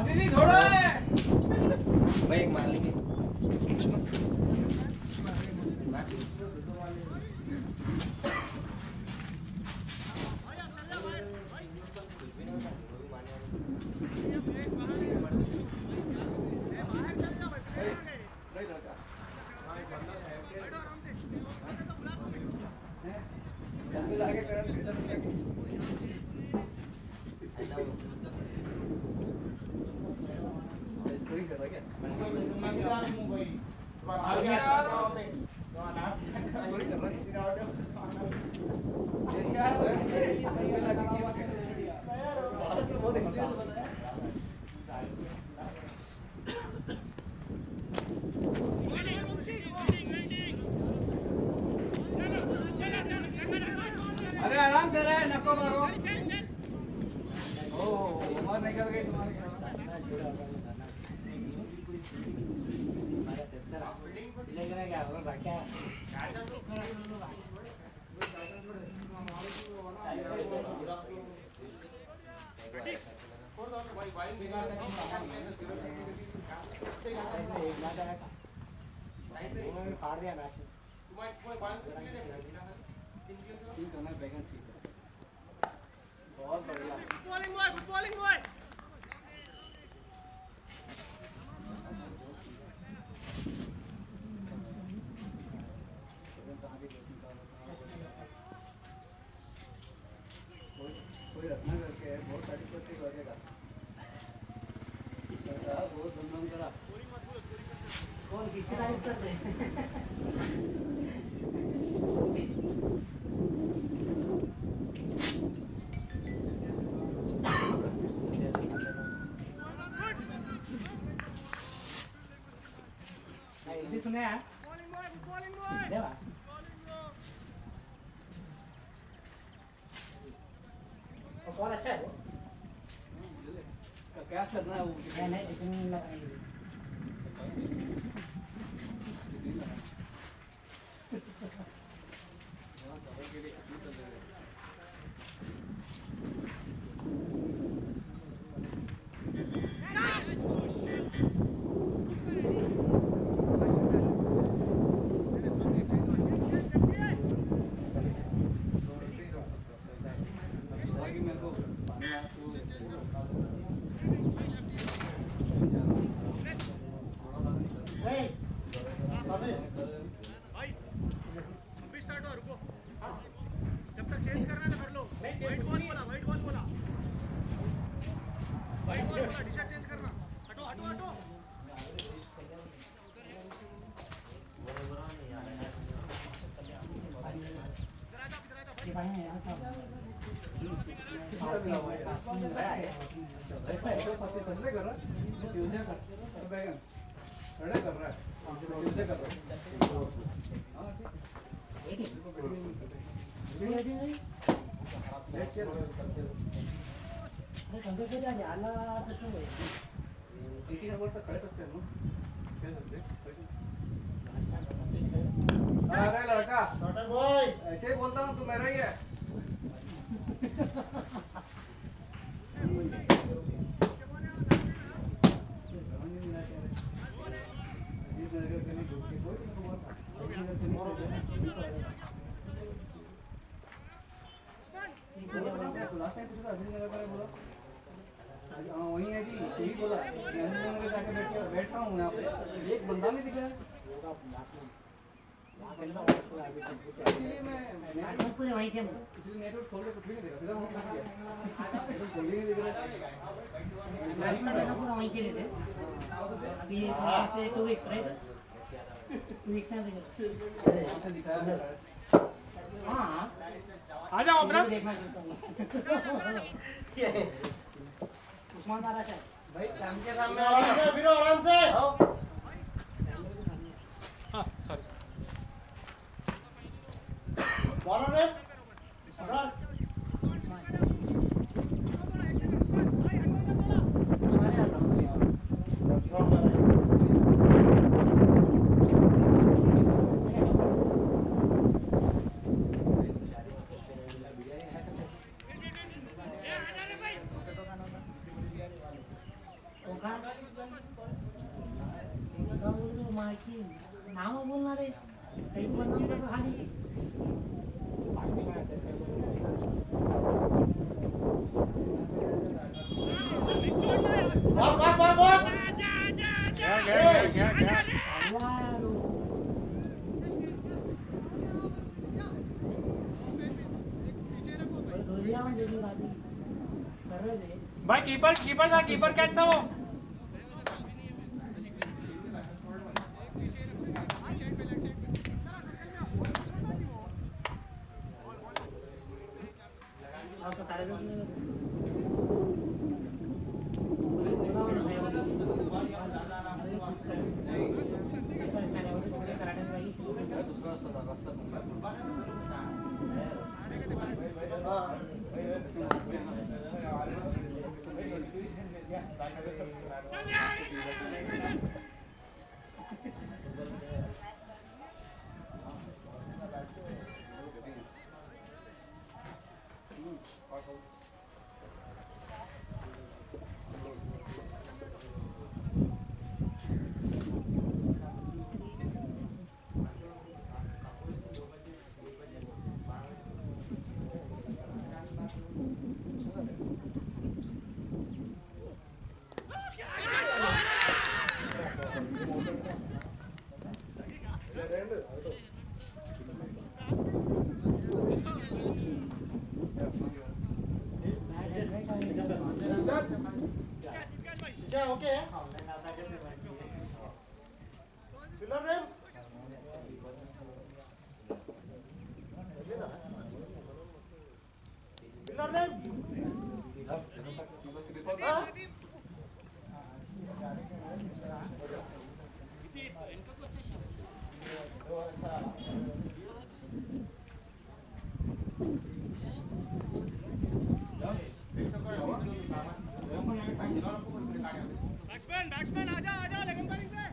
अभी भी थोड़ा है भाई एक मान लीजिए अरे आराम से रहे नको मारो ओ उमर निकल गई तुम्हारी फाड़ दिया मैच बहुत बढ़िया गुड बॉलिंग बॉय कोई रत्ना करके बहुत सारी कोशिश करेगा बहुत धूमधाम करा कौन किसकी तारीफ करते हैं सुने हैं देवा कौन अच्छा है वो क्या करना है वो नहीं इतनी अरे लड़का ऐसे ही बोलता हूँ तू मेरा ही है वही है जी यही बोला बैठ रहा हूँ यहाँ पे एक बंदा नहीं दिख रहा है इसलिए मैं पूरे वहीं थे इसलिए नेटवर्क खोल के कुछ भी नहीं दिख रहा खोल ही नहीं दिख रहा पूरा वहीं चले थे अभी से 2 वीक्स राइट 2 वीक्स में दिखाया हाँ आ जाओ अपना देखना चाहता हूँ उस्मान आ रहा है भाई काम के सामने आराम से फिर आराम से हाँ सॉरी बॉलर ने मारे एक बंदा का खाली भाग भाई कीपर था, कीपर कैच था वो। आपका सारे लोग क्या ओके फिलर रे फिलर रे बैट्समैन आजा आजा लेकिन करिंग पे।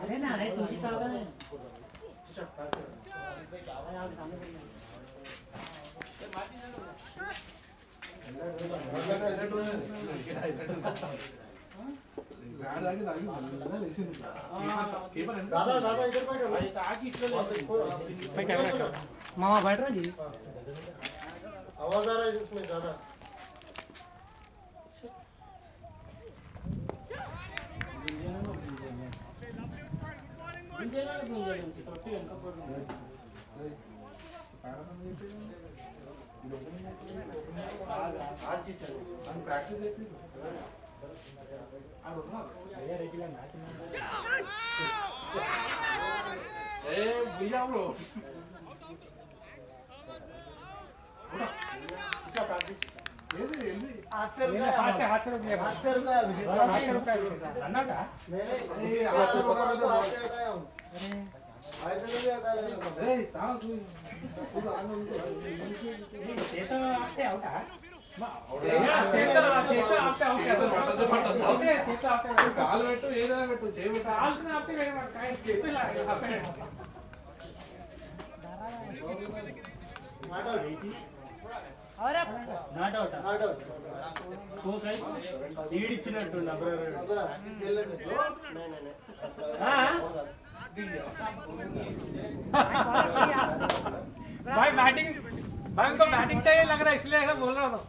अरे ना अरे तुझी सावधान है दादा दादा इधर बैठो मैं कैमरा मामा बैठ रहा जी आवाज आ रहा है इसमें ज्यादा आज चलो ప్రాక్టీస్ ఏ భయ్యా బ్రో हाथ से रुपये अन्नाटा చేత ఆపితే అవుటా చేత ఆపితే కాలు పెట్టు ఏదైనా పెట్టు చేయబెట్టు కాల్సిన ఆపితే వేరే చేతులు ఆపే నాట్ అవుట్ లీడ్ ఇచ్చినట్టు भाई बैटिंग भाई उनको बैटिंग चाहिए लग रहा है इसलिए ऐसा बोल रहा हूँ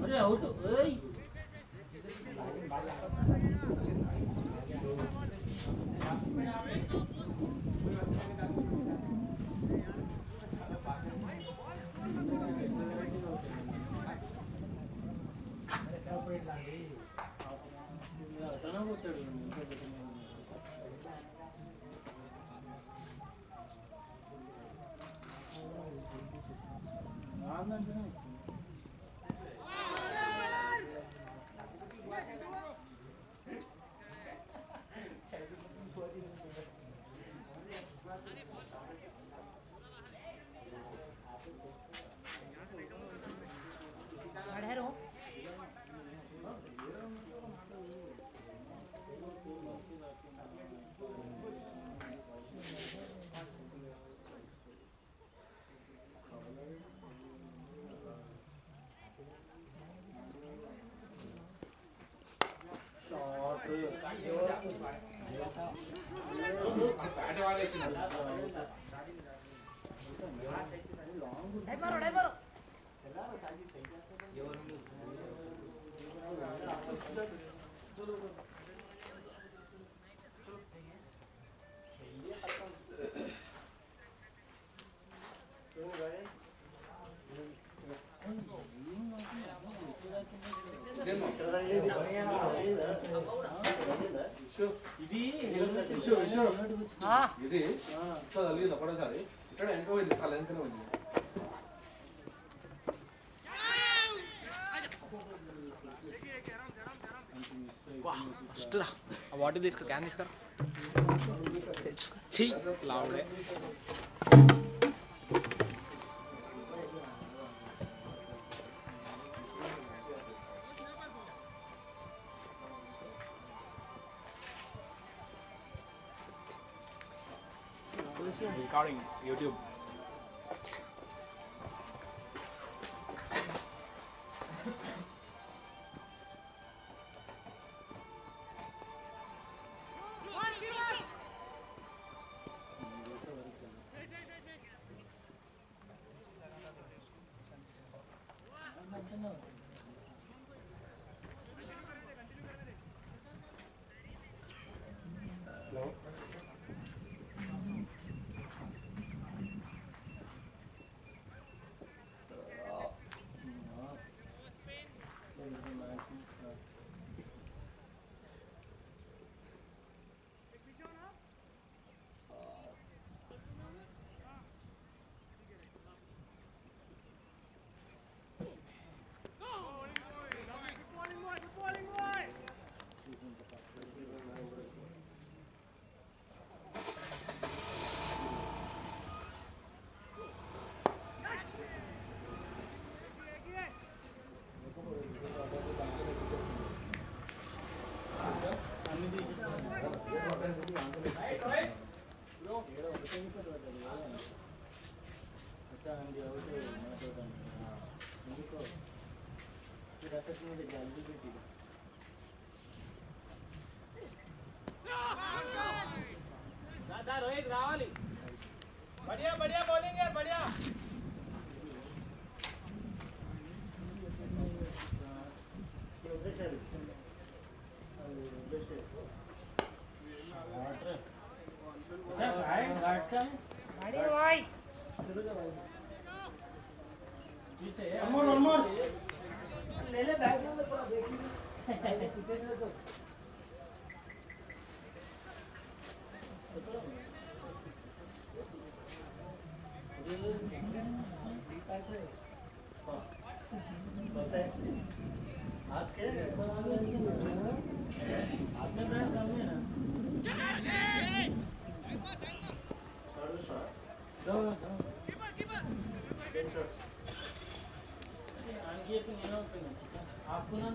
अरे आउट ओए ఇది చదివింది ఒకటోసారి ఇక్కడ వెనక పోయింది తల వెనకనే పోయింది ఫస్ట్ రా ఆ బాటిల్ తీసుకురా క్యాన్ తీసుకురా ఛీ లావుడే recording YouTube. रोहित रावाली बढ़िया बढ़िया बॉलिंग यार बढ़िया one more ले ले बैग में पूरा देखिए पीछे से तो बस है आज के आपने ब्रांड सामने ना दो Get shots. आणखी एक येणार होतं ना आपको ना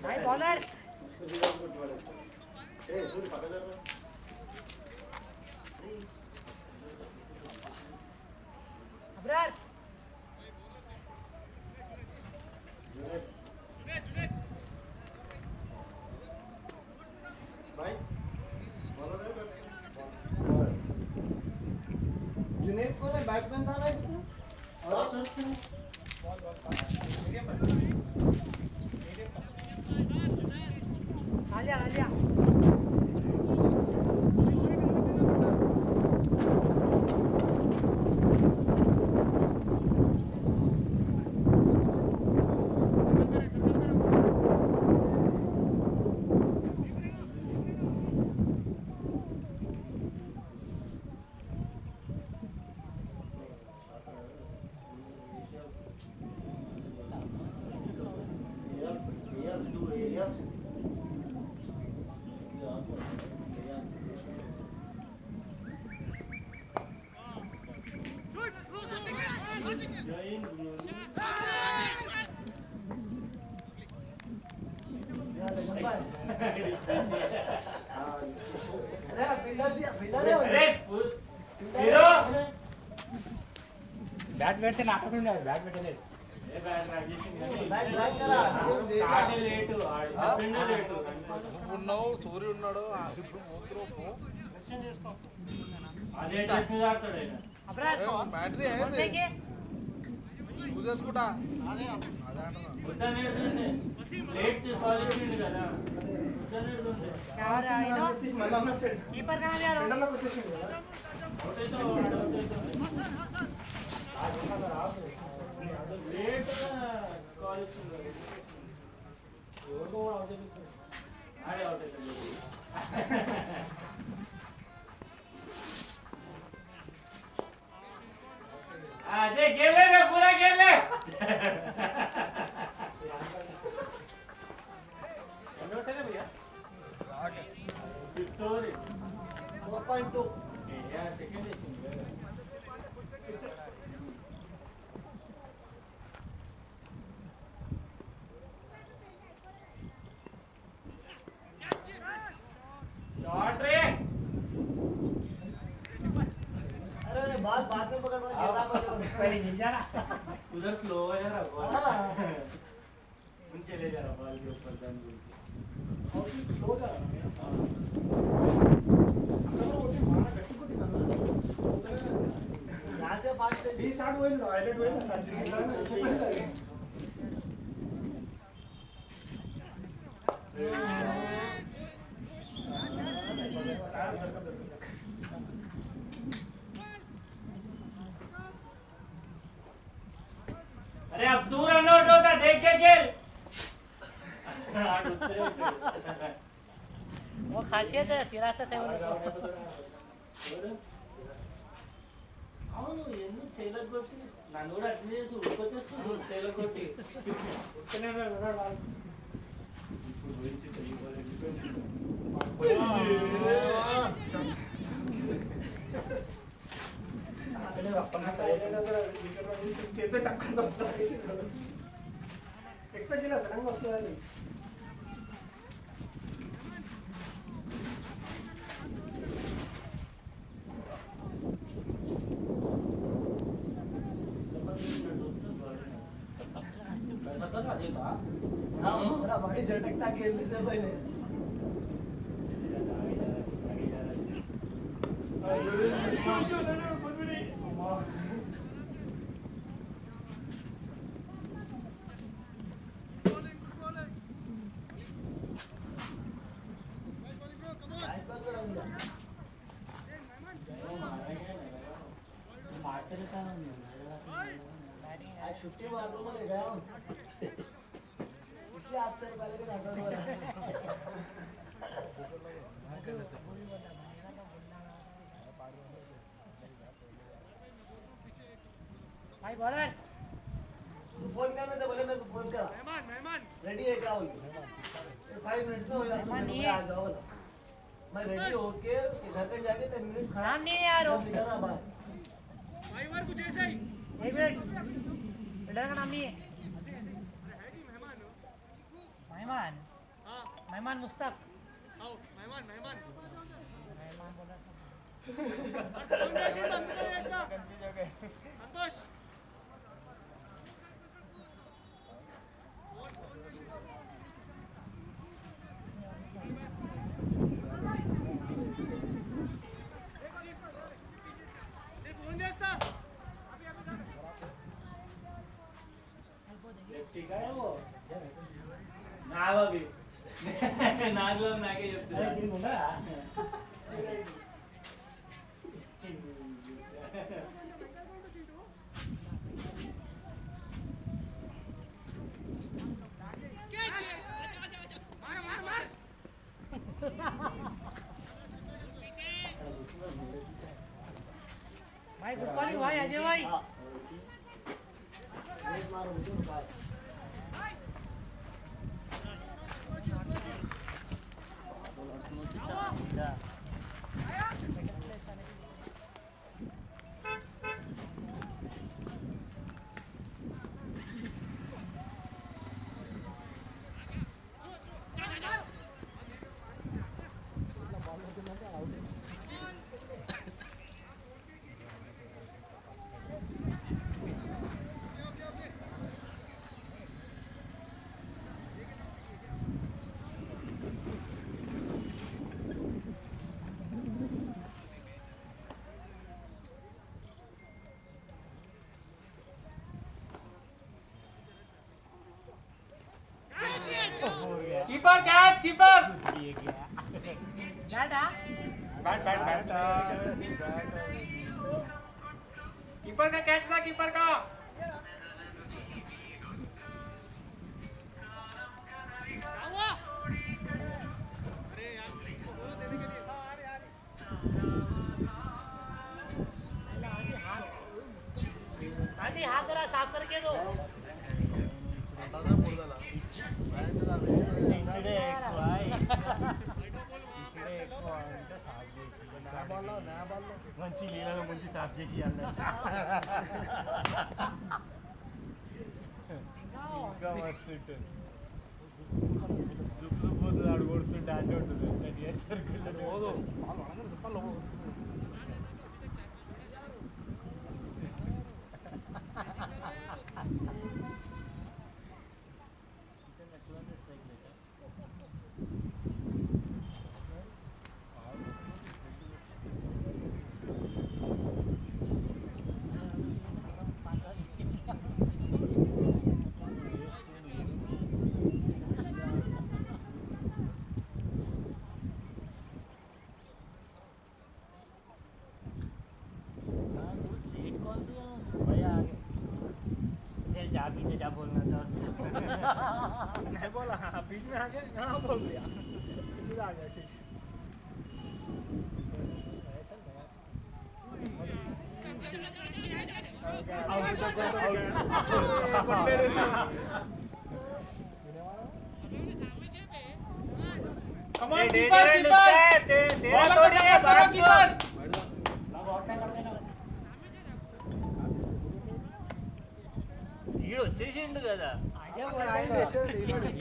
हाय बॉलर ए सूर्य पकड़ जा अब्रार भाई बॉलर है बॉलर जुनेद को रे बैट्समैन था ना इसमें और सर आलिया బ్యాట్ పెడితే నాటకం ఉండదు బ్యాట్ పెట్టలేదు ఉన్నావు సూర్యుడు ఉన్నాడు ఇప్పుడు మూత్రపు బ్యాటరీ అయింది చూసేసుకుంటా कीपर कहाँ गया अरे गेले रे पूरा गेले भैया विक्टोरी 4.2 यार सेकंड शॉट रे अरे बात में पकड़ पहले गिर जाना उधर स्लो है यार बॉल चले जा रहा बॉल के ऊपर जान बोल के स्लो जा रहा यहाँ से फास्ट है 20 60 होईल हायलाइट होईल ना अरे अब तू रन आउट होता देख के खेल वो खासियत है फिरासत है वो అవును ఎందుకు చేయలేకొట్టి నన్ను కూడా అట్లా చేసి ఉడుకొచ్చేస్తుంది చేయలేకొట్టి एक्सपेक्ट केला सडन గా వస్తదని मेरा बॉडी झटकता खेलने से पहले भाई बॉलर तू फोन करने से बोले मेरे को फोन कर मेहमान रेडी है क्या बोल 5 मिनट्स में हो जाता है मैं आ जाओ बोला मैं रेडी होके उसके घर पे जाके 10 मिनट्स खड़ा नाम नहीं है यार वो निकलना बाहर भाई बार कुछ ऐसा ही 1 मिनट बिल्डर का नाम नहीं है मेहमान हाँ मेहमान मुस्तक आओ मेहमान मेहमान बोला संतोष फोन చేస్తా నాగలో నాకే చెప్తున్నా అరే తిరుగుందా भाई गुड कॉलिंग भाई अजय भाई एक मारो मुझे बाहर keeper catch keeper data bat bat bat keeper का कैच था कीपर का आंटी हाथ जरा साफ करके दो ఇంచుడే ఎక్కువ ఇంచుడే ఎక్కువ అంటే సాఫ్ చేసి నా బాల్లో మంచి లీలలో ముంచి సాఫ్ చేసి ఇంకా మస్తు ఉంటుంది సుప్లు పోతుంది ఆడు కొడుతుంటే అంటే ఉంటుంది పోదు पीछे जा बोलना था नहीं बोला बीच में आ गया यहाँ बोल दिया सीधा आ गया come on keeper keeper ball को सपोर्ट करो कीपर ఈడు వచ్చేసిండు కదా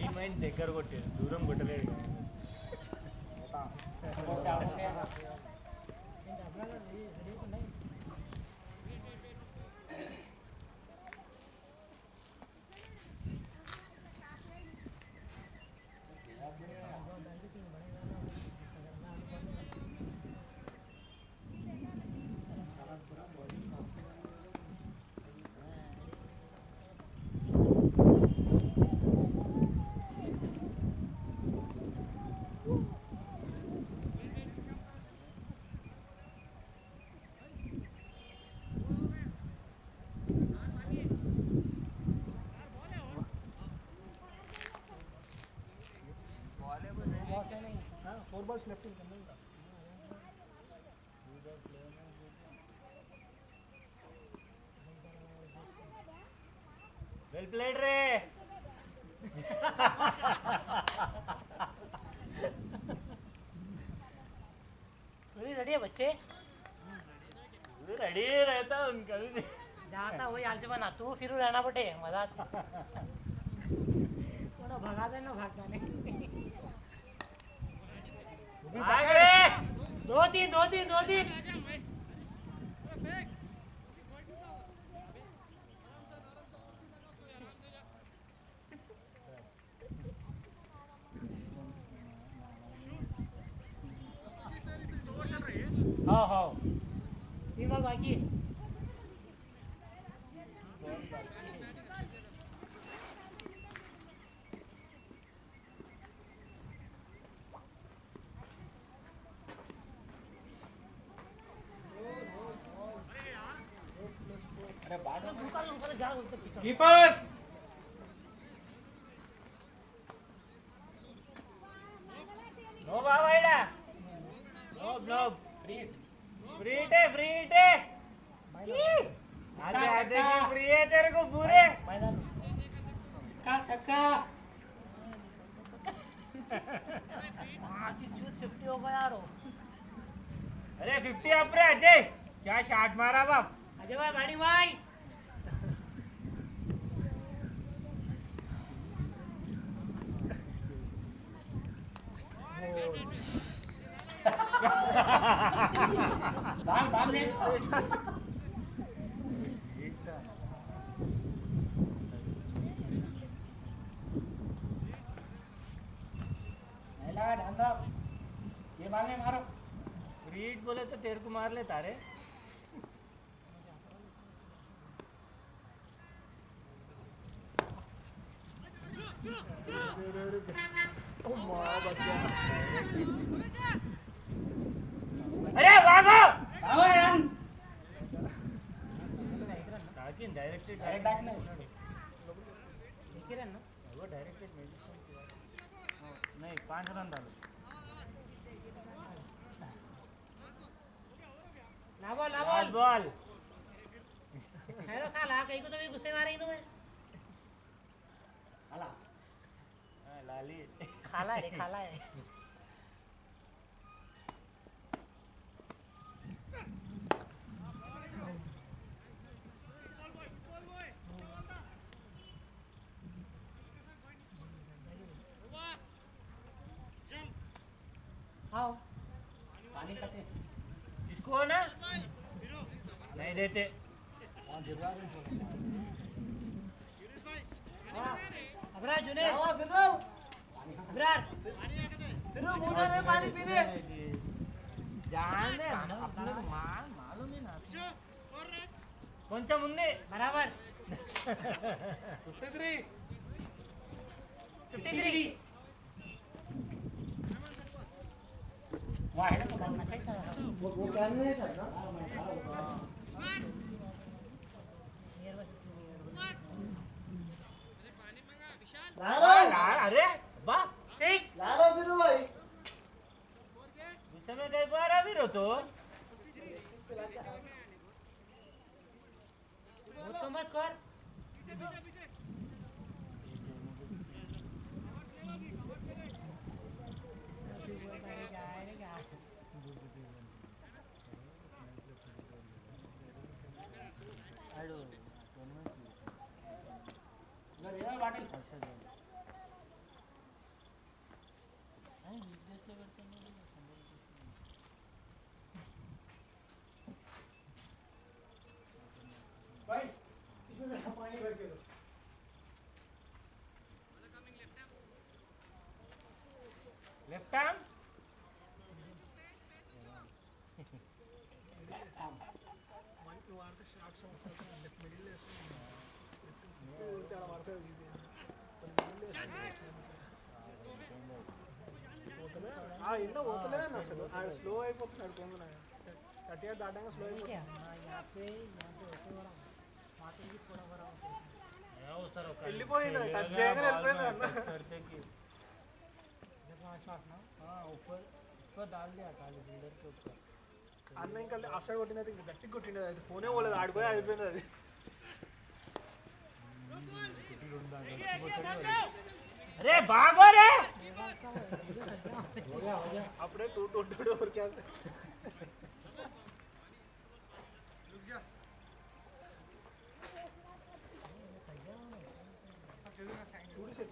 ఈ మైండ్ దగ్గర కొట్టాడు దూరం కొట్టలేడు फोर बॉल्स लेफ्ट इन करने का वेल प्लेड रे सूरी रेडी है बच्चे रेडी रहता उनका भी जाता वही हाल से बना तू फिर रहना पड़े मजा आता भगा देना भाग जाने भाग रे 2-3 हाँ 3 बॉल बाकी है कीपर नो बाबाईडा नो फ्री आधे की फ्री है तेरे को पूरे छक्का 50 हो गया यार अरे 50 अपने अजय क्या शॉट मारा बाप अजय भाई बाड़ी भाई भाग दे ये बाल नहीं मारो रीड बोले तो तेरे को मार लेता रे अरे भागो डायरेक्टेड बैक नहीं वो डायरेक्टेड नहीं 5 रन डालो ना बॉल बॉल हेलो खाला कहीं को तो भी गुस्से मारे इन्होंने खाला लाली खाला है आओ पानी कैसे इसको ना नहीं देते अबरार जुनेद अबरार फिर मुझे नहीं पानी पीने जाने अपने को मालूम ही ना कौन सा मुन्ने बराबर 53 वाह है तो करना चाहिए वो क्या नहीं है सर अरे वाह 6 लारो फिर भाई इस समय कई बार आ फिर तो वो तो मत स्कोर लेफ्ट आर्म ఇంట్లో పోతలేదండి అసలు ఆడ స్లో అయిపోతున్నాడు కొంగున 30 దాటాక స్లో అయిపోతుంది వెళ్ళిపోయింది టచ్ చేయగానే వెళ్ళిపోయింది అన్న అన్న ఇంకా ఆఫ్ సైడ్ కొట్టినది గట్టిగా కొట్టిండేది అది ఫోనే పోలేదు ఆడిపోయి అయిపోయింది అది अरे भागो रे अपने टूट और क्या थोड़ी से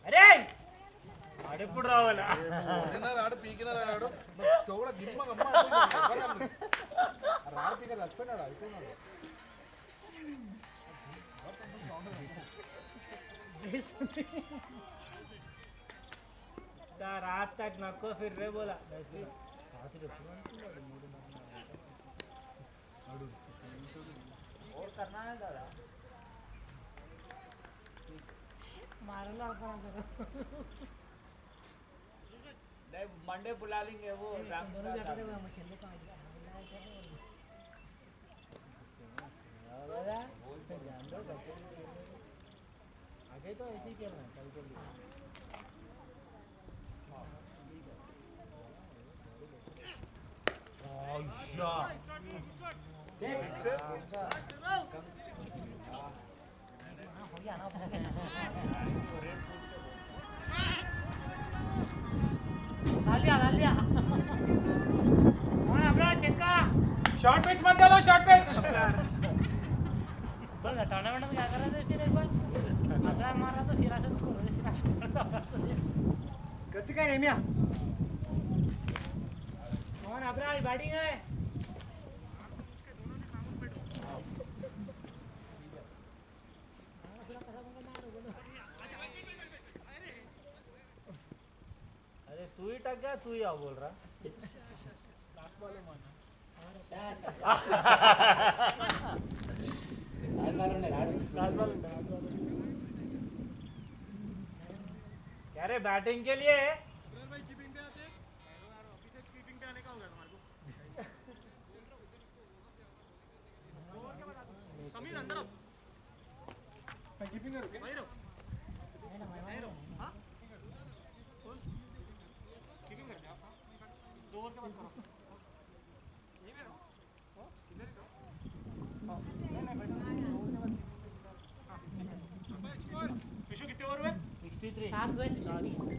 అరే ఆడెప్పుడు రావాలా ఆడు పీకినారు ఆడు చోడ గిమ్మగమ్మ రాడు పీకర్ చచ్చిపోయినాడు అయిపోయినాడు रात तक नको फिर रे बोला और करना है दादा मारो मंडे बुला लेंगे वो आगे तो ऐसे ही खेलना कल के लिए शॉर्ट पिच मत डालो शॉर्ट पिच टूर्नामेंट में क्या कर रहे थे फिर एक बार अगला मारा तो सिराज गच्ची काय नेम्या कौन अपना बैटिंग है अरे तू ही टक गया तू ही आओ बोल रहा क्या रे बैटिंग के लिए समीर अंदर मैं कीपिंग करूं क्या कीपिंग करते आप 2 ओवर के बाद करो यही में रहो किधर करो हां नहीं बैठो 2 ओवर के बाद हां विशु कितने ओवर हुए 63 7 हुए 2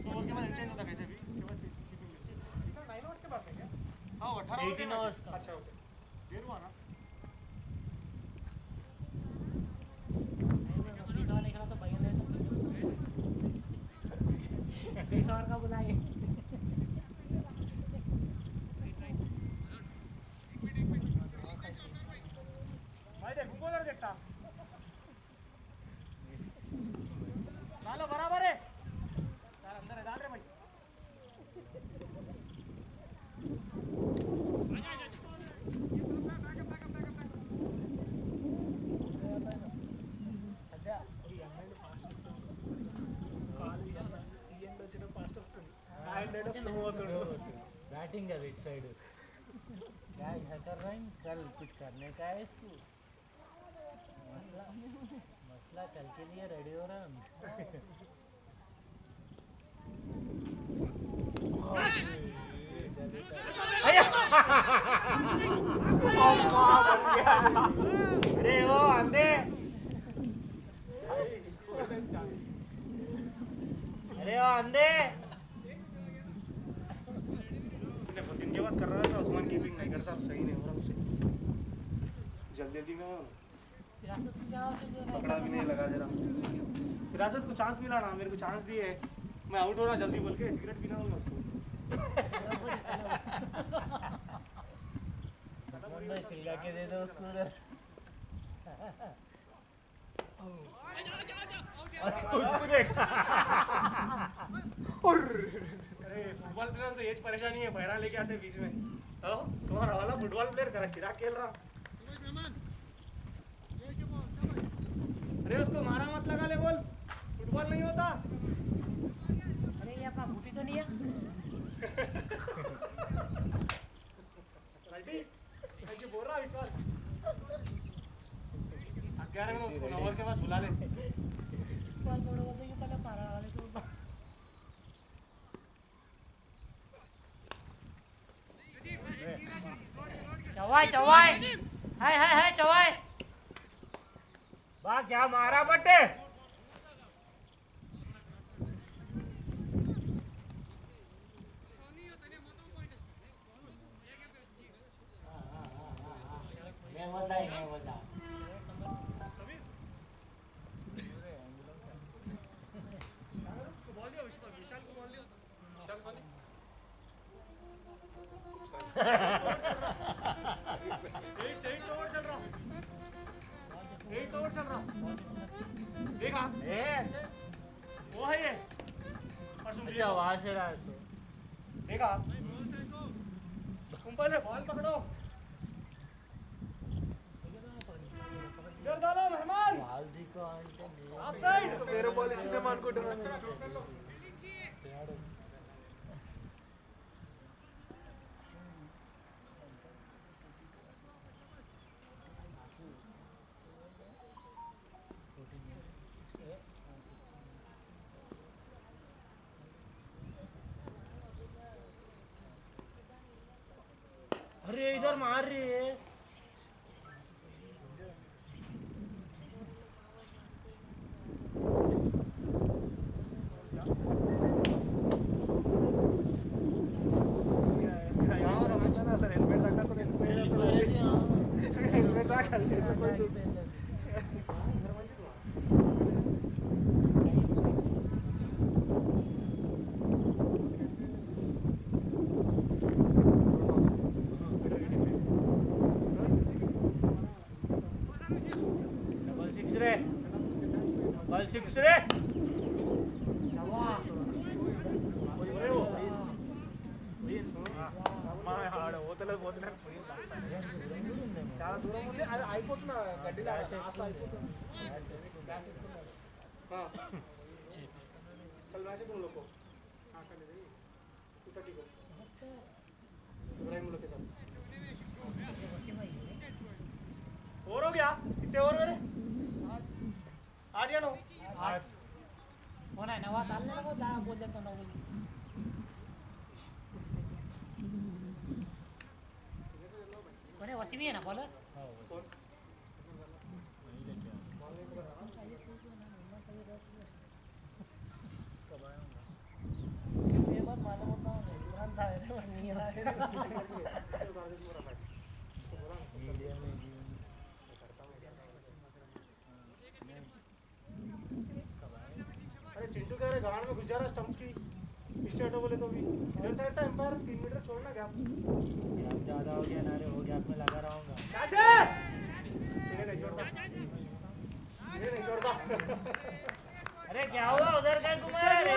ओवर के बाद इंचेंज होता कैसे भी के बाद कीपिंग कितना 9 ओवर के बाद है क्या हां 18 18 ओवर्स का अच्छा ओके देर हुआ ना का बुलाए भाई देख उनको उधर देखता डालो बराबर है यार अंदर है डाल रे भाई बैटिंग है इस साइड क्या ऐसा कर रहे हैं कल कुछ करने का है इसको मसला कल के लिए रेडी हो रहा है अरे ओ अंधे अरे ओ अंधे दिन के बाद कर रहा था उस्मान कीपिंग नहीं कर साहब सही नहीं हो रहा उससे जल्दी में पकड़ा भी नहीं लगा दे रहा फिरासत को चांस मिला ना मेरे को चांस दिए मैं आउट हो रहा जल्दी बोल के सिगरेट पीना होगा उसको सिलगा के दे दो उसको उधर उसको देख अरे फुटबॉल प्लेयर से एज परेशानी है बहरा लेके आते बीच में तुम्हारा वाला फुटबॉल प्लेयर करा खिरा खेल रहा अरे उसको मारा मत लगा ले बोल फुटबॉल नहीं होता अरे ये आपका बूटी तो नहीं है विशाल 11 में उसको ओवर के बाद बुला ले बॉल थोड़ा बहुत ही पहले पारा वाले तो चवाई हाय चवाई वाह क्या मारा बटे नहीं बोलता उसको बॉल दिया विशाल को बॉल दिया विशाल को नहीं 8 ओवर चल रहा 8 ओवर चल रहा देखा अच्छा वो है ये अच्छा वहां से रहा है देखा तुम पहले बॉल पकड़ो इधर डालो मेहमान वाल्दी को आंटे ऑफ साइड వేరే బాల్ ఇచ్చినేమో అనుకుంటున్నాను अरे इधर मार रही है అసలు హెల్మెట్ దాకా అసలు హెల్మెట్ దాకా बॉल सिक्स रे చాలా దూరం ఉంది అది అయిపోతున్నా గడ్డిలో లాస్ట్ అయిపోతుంది कल मैच है तुम लोग को हाँ कल है 2:30 को इब्राहिम लोग के साथ ओवर हो गया कितने ओवर मेरे 8 या 9 8 होना है नवा डालने लगा दा बोल देता ना बोल कोने वसीम है ना बॉलर कौन ये बात मालूम होता है इमरान था रे बस नहीं आया अरे चिंटू कह रहे गांड में घुस जा रहा स्टंप्स की पीछे हटो बोले तो भी इधर साइड था एम्पायर 3 मीटर छोड़ना गैप ज्यादा हो गया ना रे हो गैप में लगा रहूंगा इन्हें नहीं छोड़ता इन्हें नहीं छोड़ता अरे क्या हुआ उधर का घुमा रे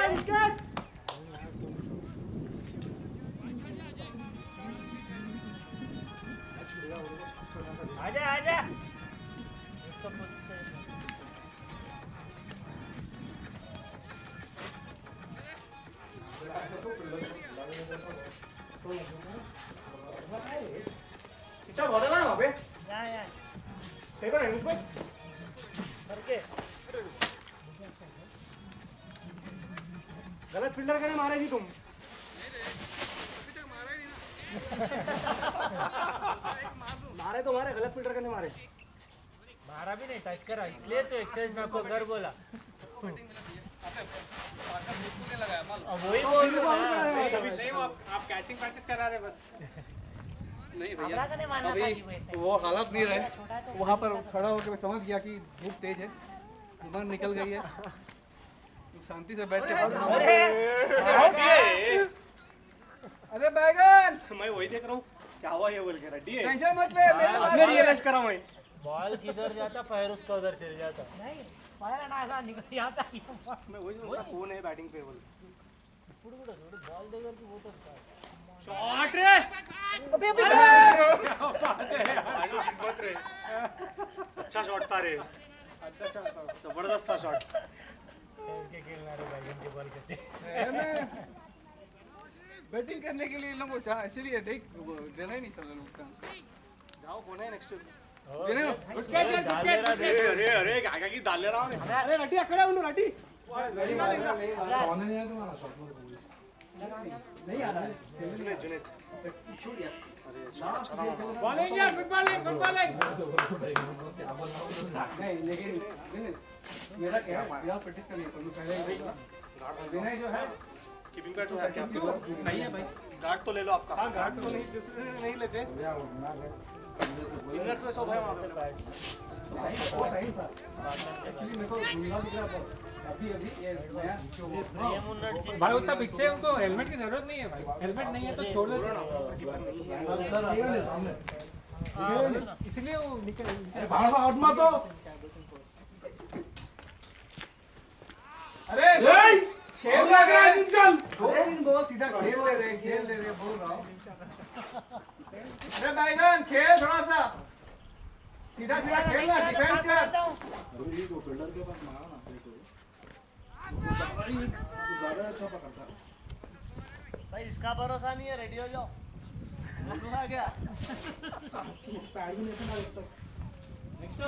आजा आजा इसको पूछते हैं शिक्षा बहुत है ना वहाँ पे या पेपर है उसमें करके गलत फील्डर के मारे थी तुम मारे तो मारे गलत फील्डर के मारे मारा भी नहीं टच करा इसलिए तो एक्सरसाइज ना को कर बोला अब वही बोल रहा नहीं वो आप कैचिंग प्रैक्टिस करा रहे बस नहीं हमरा का नहीं मानना था जी भैया वो हालात नहीं रहे वहाँ पर खड़ा होकर मैं समझ गया कि धूप तेज है उमर निकल गई है शांति से बैठ के अरे बैगन मैं वही देख रहा हूँ क्या हुआ ये बोल के रेडी है टेंशन मत ले मैं रियलाइज करा मैं बॉल किधर जाता पैर उसका उधर चल जाता नहीं पैर ना ऐसा निकल जाता मैं वही सोच रहा कौन है बैटिंग पे बोल बॉल देकर कि वो तो शॉट रे अबे किस्मत रे अच्छा शॉट था रे अच्छा शॉट था जबरदस्त था शॉट के खेलना रे बैगन के बॉल करते बैटिंग करने के लिए इन लोगों को इसलिए देख देना ही नहीं चल रहा जाओ कौन है नेक्स्ट विनय गुड कैच गुड कैच अरे अरे काय की डाल रहा हूं अरे रटी अकड़े उन रटी नहीं आ रहा सोने नहीं आया तुम्हारा शॉट नहीं आ रहा है जुनेद शूट यार बॉलिंग यार गुड बॉलिंग नहीं लेकिन मेरा क्या है यार प्रैक्टिस करनी है तो पहले विनय जो है कीपिंग पैड तो है क्या नहीं है भाई गार्ड तो ले लो आपका हां गार्ड तो नहीं दूसरे नहीं लेते इनर्स में सब है वहां पे एक्चुअली मेरे को ढूंढना दिख रहा अभी ये नया भाई उतना पीछे उनको हेलमेट की जरूरत नहीं है भाई हेलमेट नहीं है तो छोड़ दो इसलिए वो निकल आउट मत हो अरे खेल लग रहा है चल 2-3 बॉल सीधा खेल ले रहे बोल रहा हूं अरे बैगन खेल थोड़ा सा सीधा खेलना डिफेंस कर ज्यादा अच्छा पकड़ता भाई इसका भरोसा नहीं है, रेडी हो जाओ। आ गया पैड भी नहीं था नेक्स्ट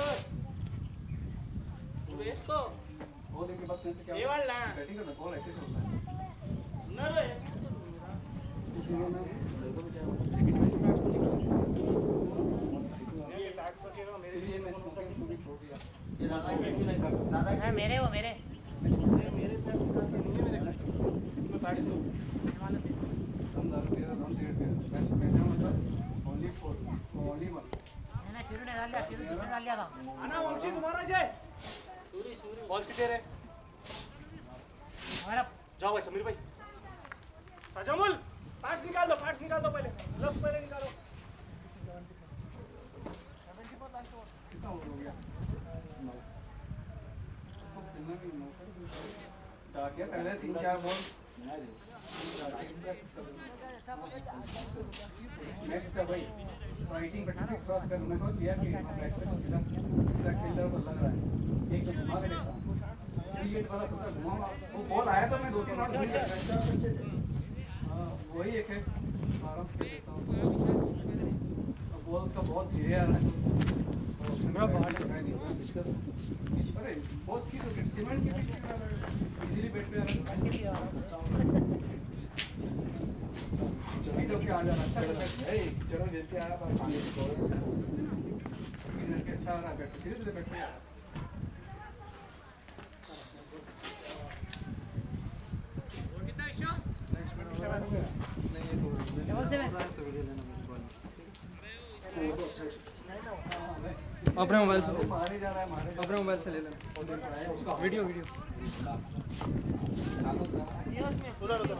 वेस्ट को वो देखने बाद कैसे क्या ये वाला बैटिंग करना बॉल ऐसे होता है न रे ये टैक्स वगैरह मेरे इसलिए मैं स्मोकिंग शुरू छोड़ दिया ये दादा हाँ मेरे वो मेरे मेरे से नहीं है मेरे इसमें पैड्स में हम दारू पी रहा हम सिगरेट पी रहा मैं मतलब ओनली फॉर ओनली वन मैंने शुरू ने डाल लिया शुरू किसने डाल लिया था आना वंशी तुम्हारा जय बॉल्स कितने रे हमारा जाओ भाई समीर भाई ताजमुल पास निकाल दो पहले लेफ्ट पहले निकालो कितना हो गया खेलना भी मौका क्या पहले 3-4 बॉल नेक्स्ट भाई फाइटिंग बैटिंग क्रॉस कर मैं सोच लिया कि बैक से सीधा खेल रहा तो लग रहा है एक तो घुमा के देखा क्रिकेट वाला सोचा घुमाऊंगा वो बॉल आया तो मैं 2-3 राउंड घूम गया हां वही एक है आराम से देखता हूं बॉल उसका बहुत धीरे आ रहा है मेरा बाहर दिखाई नहीं रहा बीच पर बॉल की तो सीमेंट की इजीली बैट पे आ रहा है स्पीड होके आ जा रहा अच्छा है चलो जल्दी आया पर पानी स्पीड के अच्छा आ रहा है बैट सीधे बैट पे आ रहा है अपने मोबाइल से मारे जा रहा है मारे अपने मोबाइल से ले लेना वीडियो उधर उधर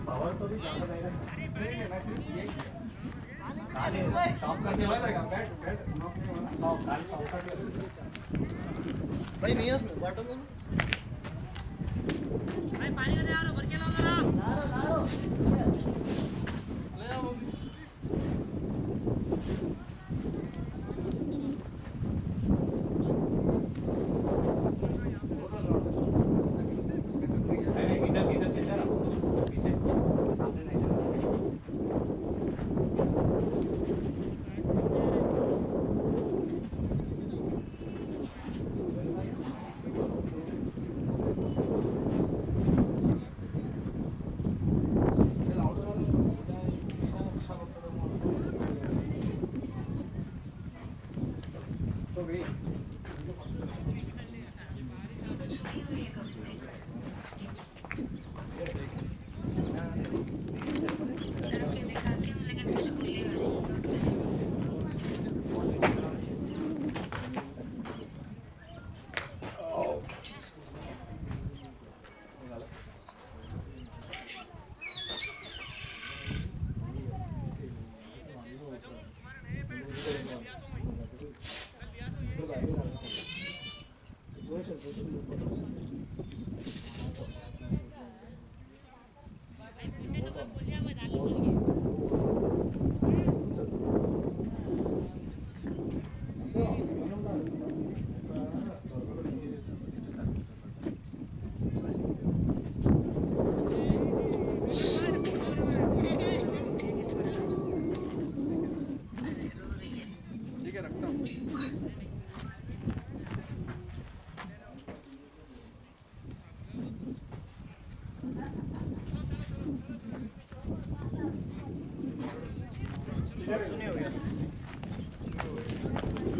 पावर तो भी ज्यादा रहेगा नहीं मैं सिर्फ ये शॉट का चला लगा बैट नॉक नहीं होना नॉक शॉट का भाई नहीं है उसमें बॉटम में भाई पानी का दे यार भर के लाओ जरा लारो ले आओ इधर चल जा पीछे सामने नहीं जा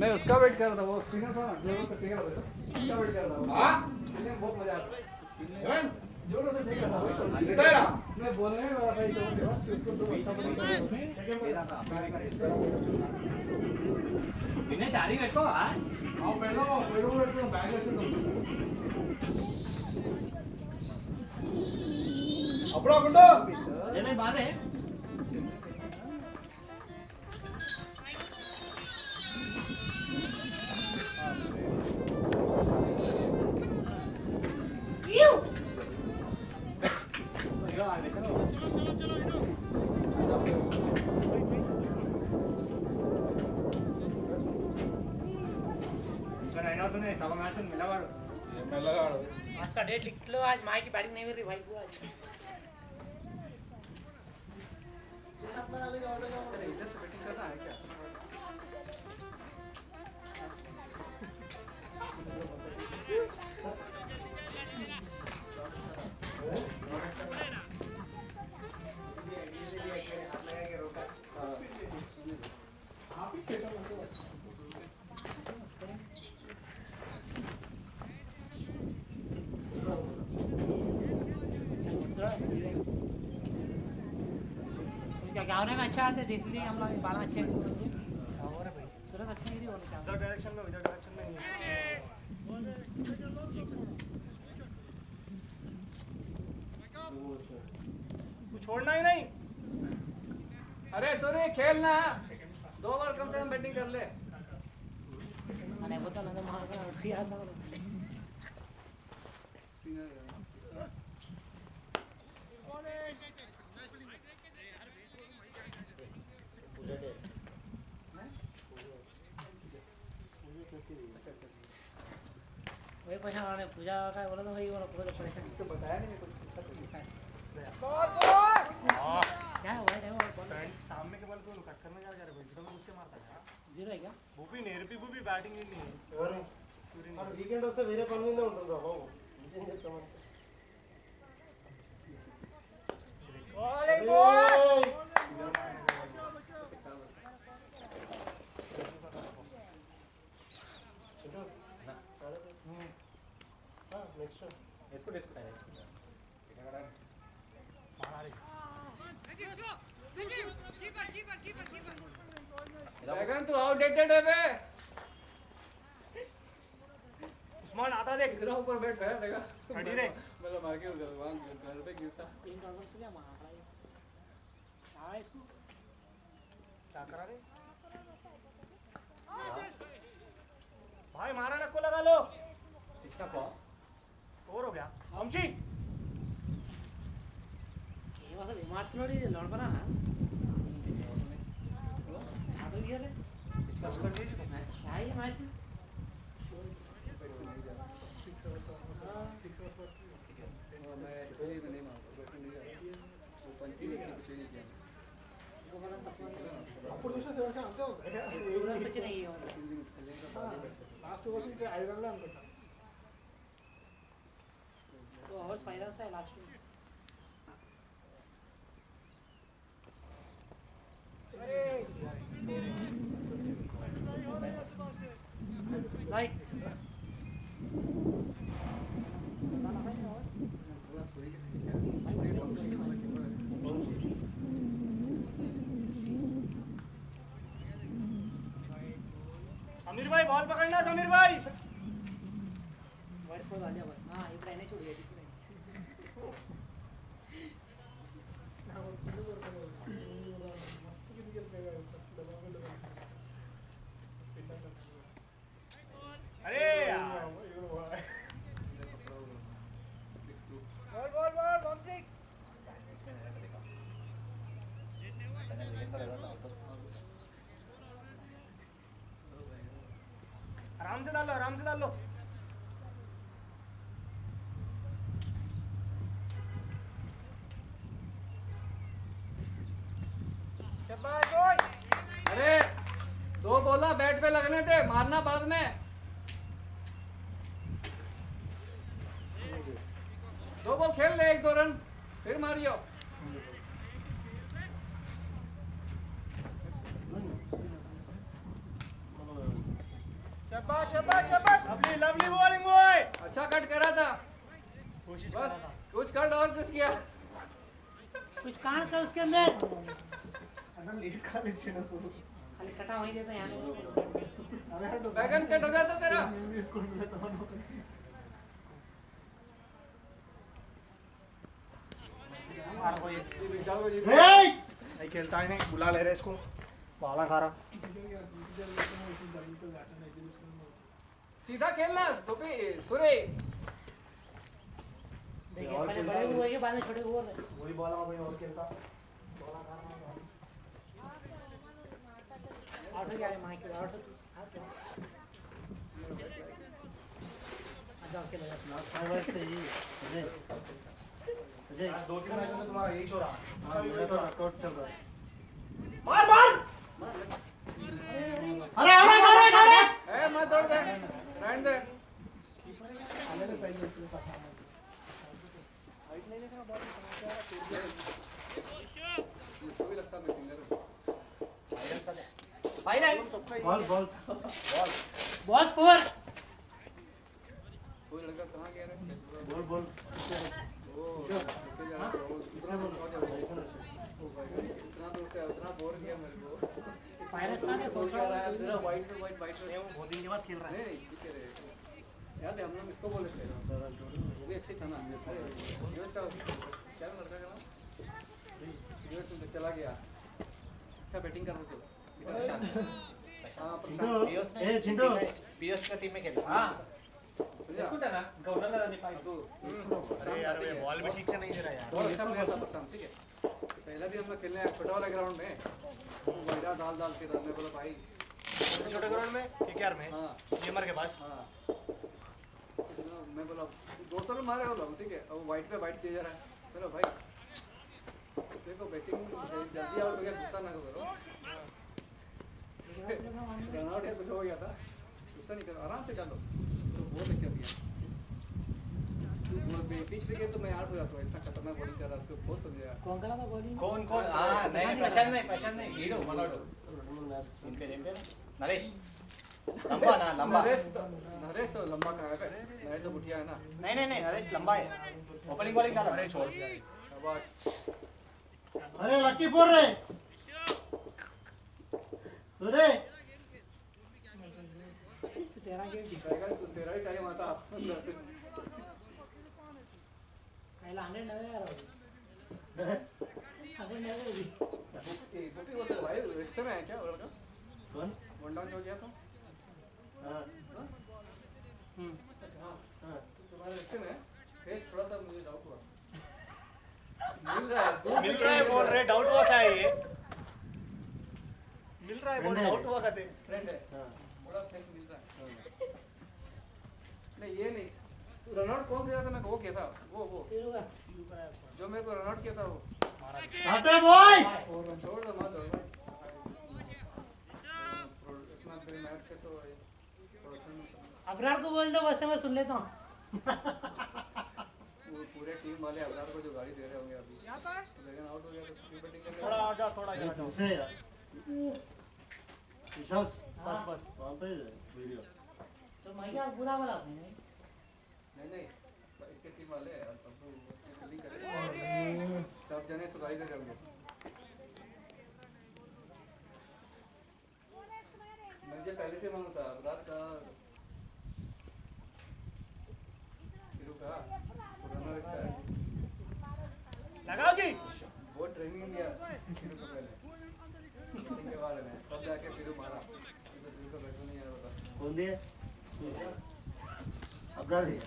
मैं उसका वेट कर रहा था, वो स्पिनर था ना जो से फेंक रहा था, उसका वेट कर रहा था। हां स्पिनर बहुत मजा आता है, जोरों से फेंक रहा था वही तो मैं बोलने वाला था इस ओवर के बाद कि उसको तो अच्छा बना इन्हें चारी बैठो हां आओ बैठ लो बैग लेसन दो अपना गुंडा अरे मैं बात है आज का डेट लिख लो आज माई की बैटिंग नहीं मिल रही भाई को आज अपना वाले का ऑर्डर का इधर से बैटिंग करना है क्या क्या गाँव में अच्छा आते देख लिए हम लोग बाल अच्छे सूरत अच्छी नहीं होनी चाहिए इधर डायरेक्शन में कुछ छोड़ना ही नहीं। अरे सोनी खेलना 2 बार कम से कम बैटिंग कर ले मैंने बोला ना तो मार याद ना वही परेशान होने पूजा का बोला तो भाई वो पूरा परेशान तो बताया नहीं कुछ क्या हुआ है वो सामने के बॉल को कट करने जा रहा है भाई तो उसके मारता है जीरो है क्या भूपी नेरपी भूपी बैटिंग नहीं और వీకెండ్ వస్తే వేరే పని మీద ఉంటుంది బాబు నిజం చెప్తామంటే बैगन तू आउटडेटेड है बे उस्मान आता देख इधर ऊपर बैठ है देखा खड़ी रे मतलब आगे हो गया वहां घर पे गिरता तीन डॉलर से क्या मार रहा है हां इसको क्या करा रे भाई मारा नको लगा लो సిక్స్టా పో और हो गया अमची ये वाला दिमाग थोड़ी लौट पड़ा ना आगे भी है बस कर दीजिए तो अच्छा ही मैच मैं इसलिए मैं नहीं मारता बैटिंग नहीं कर वो पंची अच्छी कुछ नहीं किया वो वाला तकवा అప్పుడు చూస్తే తెలుసా అంతే ఉంటుంది पूरा सोच नहीं है లాస్ట్ ఓవర్ నుంచి 5 రన్లు అనుకుంటా तो ओवर्स फाइनल से लास्ट में राइट समीर भाई बॉल पकड़ना समीर भाई वाइट फॉल आ जा भाई हां ये रहने छोड़ दिया अरे यार बॉल वंशी आराम से डाल लो अरे 2 बॉला बैट पे लगने थे मारना बाद में 2 बॉल खेल ले 1-2 रन फिर मारियो शाबाश शाबाश शाबाश लवली लवली बॉलिंग बॉय अच्छा कट करा था कोशिश बस कर रहा था कुछ कट और कुछ किया कुछ कहाँ था उसके अंदर अगर लीड खा ले छिना सो खाली कटा वहीं देता यहाँ बैगन कट हो जाता तेरा स्कूल में तो नहीं खेलता ही नहीं बुला ले रहे इसको बाला खा रहा सीधा खेलना टोपी सुरे देखिए पहले बड़े हुए के बाद में छोटे हुए वही बॉल में और खेलता आउट हो गया माइक आउट अच्छा खेल रहा अजय 2-3 मैचों से तुम्हारा यही छोड़ा हां मेरा तो नॉकआउट चल रहा है मार मार अरे अरे अरे अरे ए मत दौड़ दे रहने दे इसको भी लगता है मैं singer final ball ball ball four कोई लड़का कहां गया रे बॉल बॉल ओ नीचे जा रहा है इतना दूर से उतना बोर किया मेरे को फाइनल स्टार्ट है बोल क्या रहा है तेरा वाइट पे वाइट बहुत दिन के बाद खेल रहा है नहीं ठीक है रे याद है हम लोग इसको बोले थे वो भी अच्छी था ना यूएस का क्या लड़का का नाम यूएस में चला गया अच्छा बैटिंग कर रहे थे हां ए चिंटू पीएस का टीम में खेला हां समझा ना गवर्नर का नहीं पाई अरे यार ये बॉल भी ठीक से नहीं दे रहा यार बहुत अच्छा प्लेयर था प्रशांत ठीक है पहला दिन हम लोग खेलने आए छोटा वाला ग्राउंड में बड़ा दाल दाल के मैं बोला भाई छोटे ग्राउंड में केकेआर में हाँ गेमर के पास हाँ मैं बोला दोस्तों लोग मारे बोला ठीक है अब वाइट पे वाइट किया जा रहा है चलो भाई देखो बैटिंग जल्दी आउट हो गया गुस्सा ना करो रन आउट कुछ हो गया था गुस्सा नहीं करो आराम से डालो तो बहुत अच्छा दिया पिच पे गए तो मैं आउट हो जाता हूँ इतना खतरनाक बॉलिंग कर रहा था उसको बहुत समझ आया कौन करा था बॉलिंग कौन कौन हाँ नहीं प्रशांत नहीं हीरो मनोडो इनके नेम पे नरेश लंबा ना लंबा नरेश तो लंबा कहाँ है नरेश तो बुढ़िया है ना नहीं नरेश लंबा है ओपनिंग बॉलिंग डाला अरे छोड़ दिया शाबाश अरे लकी फोर रे सुरे तेरा गेम जीत तेरा ही टाइम आता पहला 100 नवे यार 100 नवे भी गोपी बोलते भाई रिश्ते में है क्या वो लड़का कौन वन डाउन जो गया था हां तुम्हारे रिश्ते में फेस थोड़ा सा मुझे डाउट हुआ मिल रहा है बोल रहे डाउट हुआ क्या है ये मिल रहा है बोल Friend है। डाउट हुआ कहते फ्रेंड है हां बड़ा फेस मिल रहा है नहीं ये नहीं रन आउट कौन किया था मैं वो किया था वो फिर होगा जो मेरे को रन आउट किया था वो आते बॉय छोड़ दो मत इतना बड़ी मैच के तो अबरार को बोल दो बस मैं सुन लेता हूँ वो पूरे टीम वाले अबरार को जो गाड़ी दे रहे होंगे अभी लेकिन आउट हो गया तो फ्री बैटिंग करके थोड़ा आ जा थोड़ा ये जा से विश्वास बस वहां पे वीडियो तो मैं क्या बुरा वाला आपने नहीं इसके टीम वाले अब फील्डिंग करेंगे सब जने सुधाई दे रहे होंगे मुझे पहले से मालूम था अबरार का हीरो का रनर इसका है लगाओ जी वो ट्रेनिंग दिया हीरो को पहले बैटिंग के बारे में तब जाके फिर मारा हीरो को बैठने नहीं आ रहा था कौन दिए अबरार दिए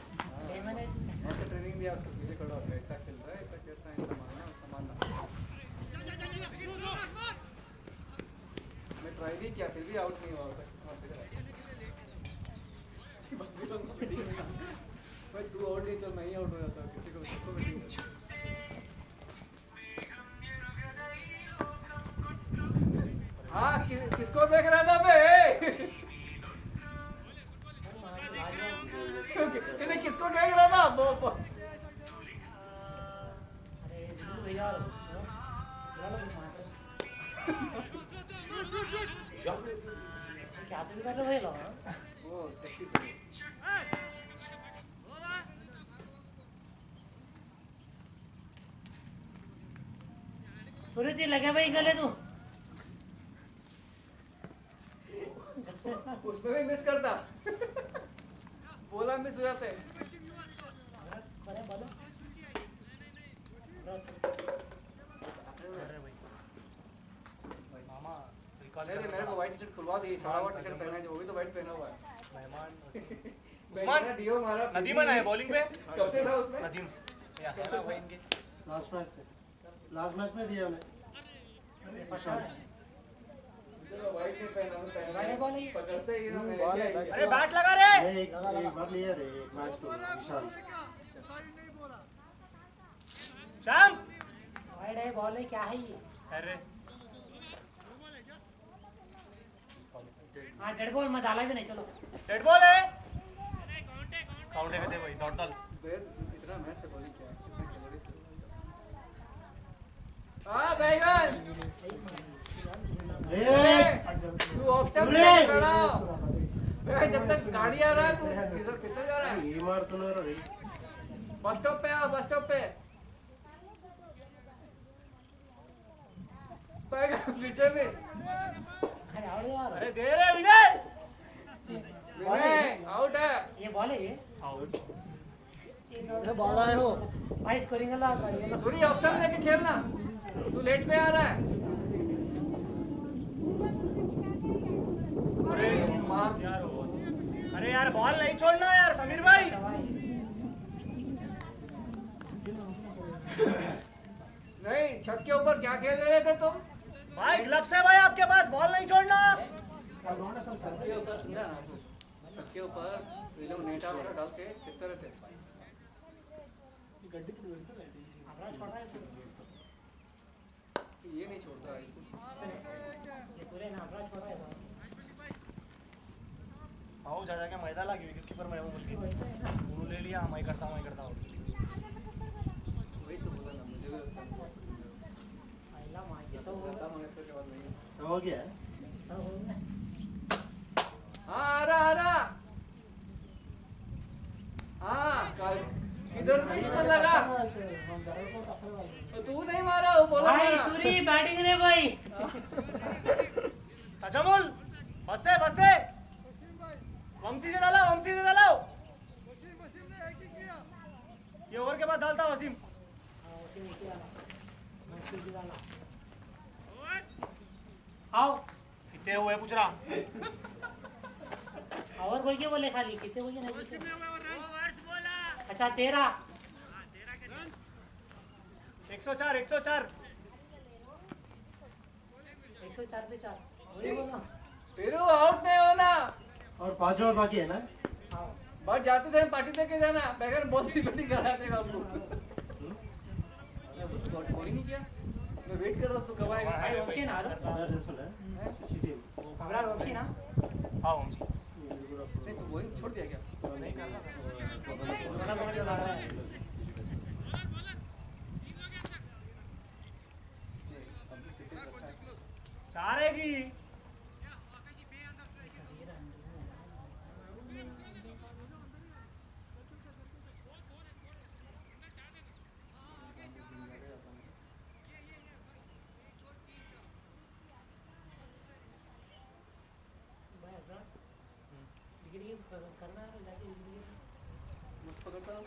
मैंने ऐसे ट्रेनिंग दिया उसको पीछे खड़ा होकर ऐसा खेल रहा है ऐसा खेलता है ऐसा मारना ऐसा मारना मैं ट्राई भी किया फिर भी आउट नहीं हुआ भाई तू आउट नहीं चल मैं ही आउट हो जाता किसी को सबको बैटिंग हाँ किसको देख रहा था बे इन्हें किसको देख रहा था अरे भैया क्या तो भी कर रहे हो भाई लोग वो प्रैक्टिस है। सूरज जी लगे भाई गले तू उसमें भी मिस करता बोला मिस हो जाते अरे बोलो मामा अरे मेरे को व्हाइट टी-शर्ट खुलवा दी सारा व्हाइट टी-शर्ट पहना है जो वो भी तो व्हाइट पहना हुआ है मेहमान उस्मान डीओ मारा नदीम है बॉलिंग पे कब से था उसमें नदीम या है ना वही इनके लास्ट मैच में दिया हमने चलो व्हाइट नहीं पहना मैं पहना बॉल ही पकड़ते ही ना मैं बॉल है, क्या- अरे बैट लगा रे मैं एक बार लिया रे एक मैच तो विशाल चैंप वाइड है बॉल है क्या है ये अरे हाँ डेड बॉल मैं डाला भी नहीं चलो डेड बॉल है काउंट है कहते भाई डॉट डाल इतना मैच से बॉलिंग किया है कितने खिलाड़ी से हां बैगन तू ऑफ स्टंप पे खड़ा भाई जब तक गाड़ी आ रहा है तू फिसल जा रहा है ये मार तो नहीं रही बस स्टॉप पे आ बस स्टॉप पे बैगन फिसल मिस अरे आउट यार अरे दे रे विनय विनय आउट है ये बॉल है ये आउट ये बॉल है वो भाई स्कोरिंग वाला करिए सूरी ऑफ स्टंप लेके खेलना तू लेट पे आ रहा है अरे मां यार अरे यार बॉल नहीं छोड़ना यार समीर भाई नहीं छत के ऊपर क्या खेल रहे थे तुम भाई ग्लव्स है भाई आपके पास बॉल नहीं छोड़ना छत के ऊपर समझा ना छत के ऊपर ये लोग नेटा वगैरह डाल के कितने रहते अपना छोटा है ये नहीं छोड़ता ये पूरे ना अपना छोटा है आओ जा जाके मैदा लगी विकेट कीपर मैं वो बोल के वो ले लिया मैं करता हूं वही तो बोला ना मुझे भी लगता है पहला मैच ये सब लता मंगेशकर के बाद नहीं सब हो गया सब हो गया हाँ आ रहा हाँ किधर नहीं तो लगा तो तू नहीं मारा वो बोला भाई मारा सूरी बैटिंग रे भाई तजमुल बस से वंशी से डालो ये ओवर के बाद डालता वसीम आओ कितने हुए पूछ रहा और बोल के बोले खाली कितने बोले नहीं अच्छा 13 104 104 पे 4 वही बोलो फिर आउट नहीं होना और 5 ओवर बाकी है ना आओ बट जाते थे पार्टी देके जाना बैगन बॉल की बैटिंग करा देगा उसको बॉल ही नहीं किया मैं वेट कर रहा हूँ तू कब आएगा भाई वंशी ना अदर रिजल्ट है सीटी हमरा वंशी ना हाँ वंशी नहीं तू वही छोड़ दिया क्या नहीं करना बड़ा बड़ा लगा रहा है चार है जी करना है जाके मस्त पकड़ता हूँ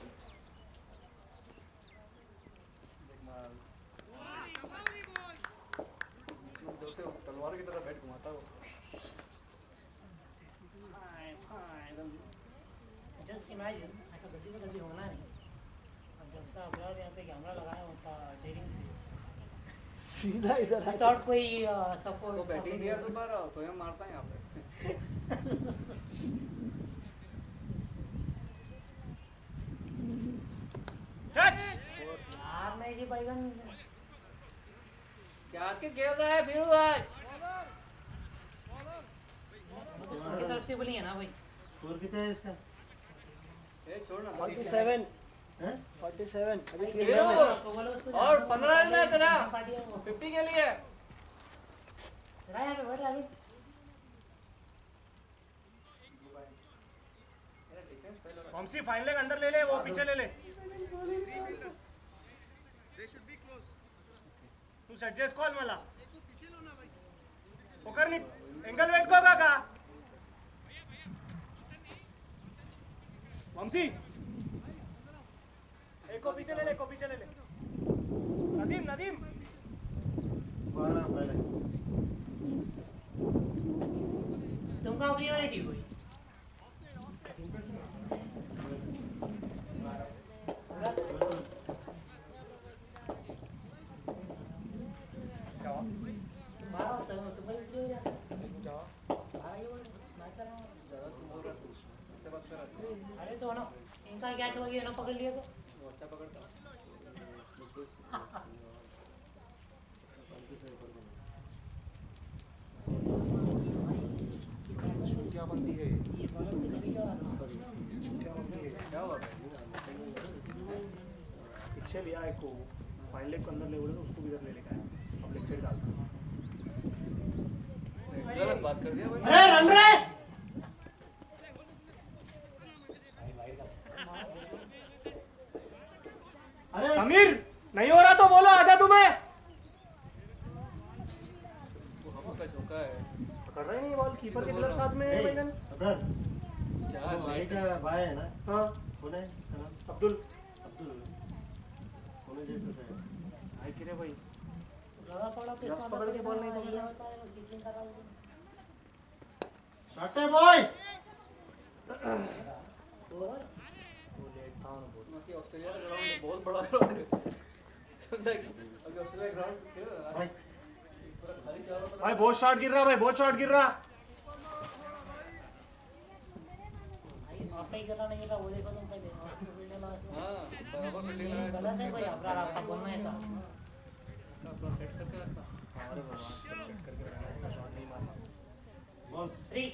जब से तलवार की तरह बैट घुमाता हो जस्ट इमेजिन ऐसा गलती तो कभी होना नहीं और जब से अबरार यहाँ पे कैमरा लगाया होता डेयरिंग से सीधा इधर विदाउट कोई तो सपोर्ट बैटिंग दिया तो बार तो हम मारता है यहाँ पे टच यार नहीं जी बैगन क्या के खेल रहा है फिर आज उनकी तरफ से बोलेंगे ना भाई स्कोर कितना है इसका ए छोड़ ना 47 हैं 47 अभी फिर तो बोलो उसको और 15 रन है तेरा पार्टी है वो 50 के लिए तेरा यहाँ पे बैठ अभी वंशी फाइन लेग अंदर ले ले, वो पीछे ले ले। तू सजेस्ट कॉल मला ओकर नी एंगल वेट को का वंशी एक को पीछे ले ले, नदीम नदीम तुमका उतरी वाली थी कोई अरे तो ना इनका क्या हुआ ये ना पकड़ लिया तो अच्छा पकड़ता छुट्टियां बनती है, ये बालक तो कभी क्या छुट्टियां बनती है। क्या हुआ पीछे लिया एक को फाइन लेग को अंदर ले बोले तो उसको भी इधर ले लेकर आया, अब लेग साइड डालता। गलत बात कर दिया भाई। अरे रन रे अरे समीर नहीं हो रहा तो बोलो, आजा तुम्हें। वो हम का झोंका है। पकड़ रहे नहीं बॉल, कीपर के ग्लव साथ में है भाईजान। अब्रार चार भाई का भाई है ना, हाँ कौन है इसका नाम? अब्दुल अब्दुल कौन जैसा है आई किरे भाई, ज्यादा पड़ा तो ग्लव्स पकड़ के बॉल नहीं पकड़ा। कितनी करा शॉट है बॉय। ओवर मस्ती ऑस्ट्रेलिया का ग्राउंड बहुत बड़ा ग्राउंड है। समझा कि अभी ऑस्ट्रेलिया ग्राउंड खेल रहा है भाई पूरा खाली चारों तरफ। भाई बहुत शॉट गिर रहा, भाई बहुत शॉट गिर रहा। भाई आपका ही करना नहीं था, वो देखो तुम पहले हां बराबर फील्डिंग लगाया गलत है भाई, अपना आपका बोलना है ऐसा। अपना सेट करके रखा। अरे भगवान सेट करके रखना, शॉट नहीं मारना। बॉल 3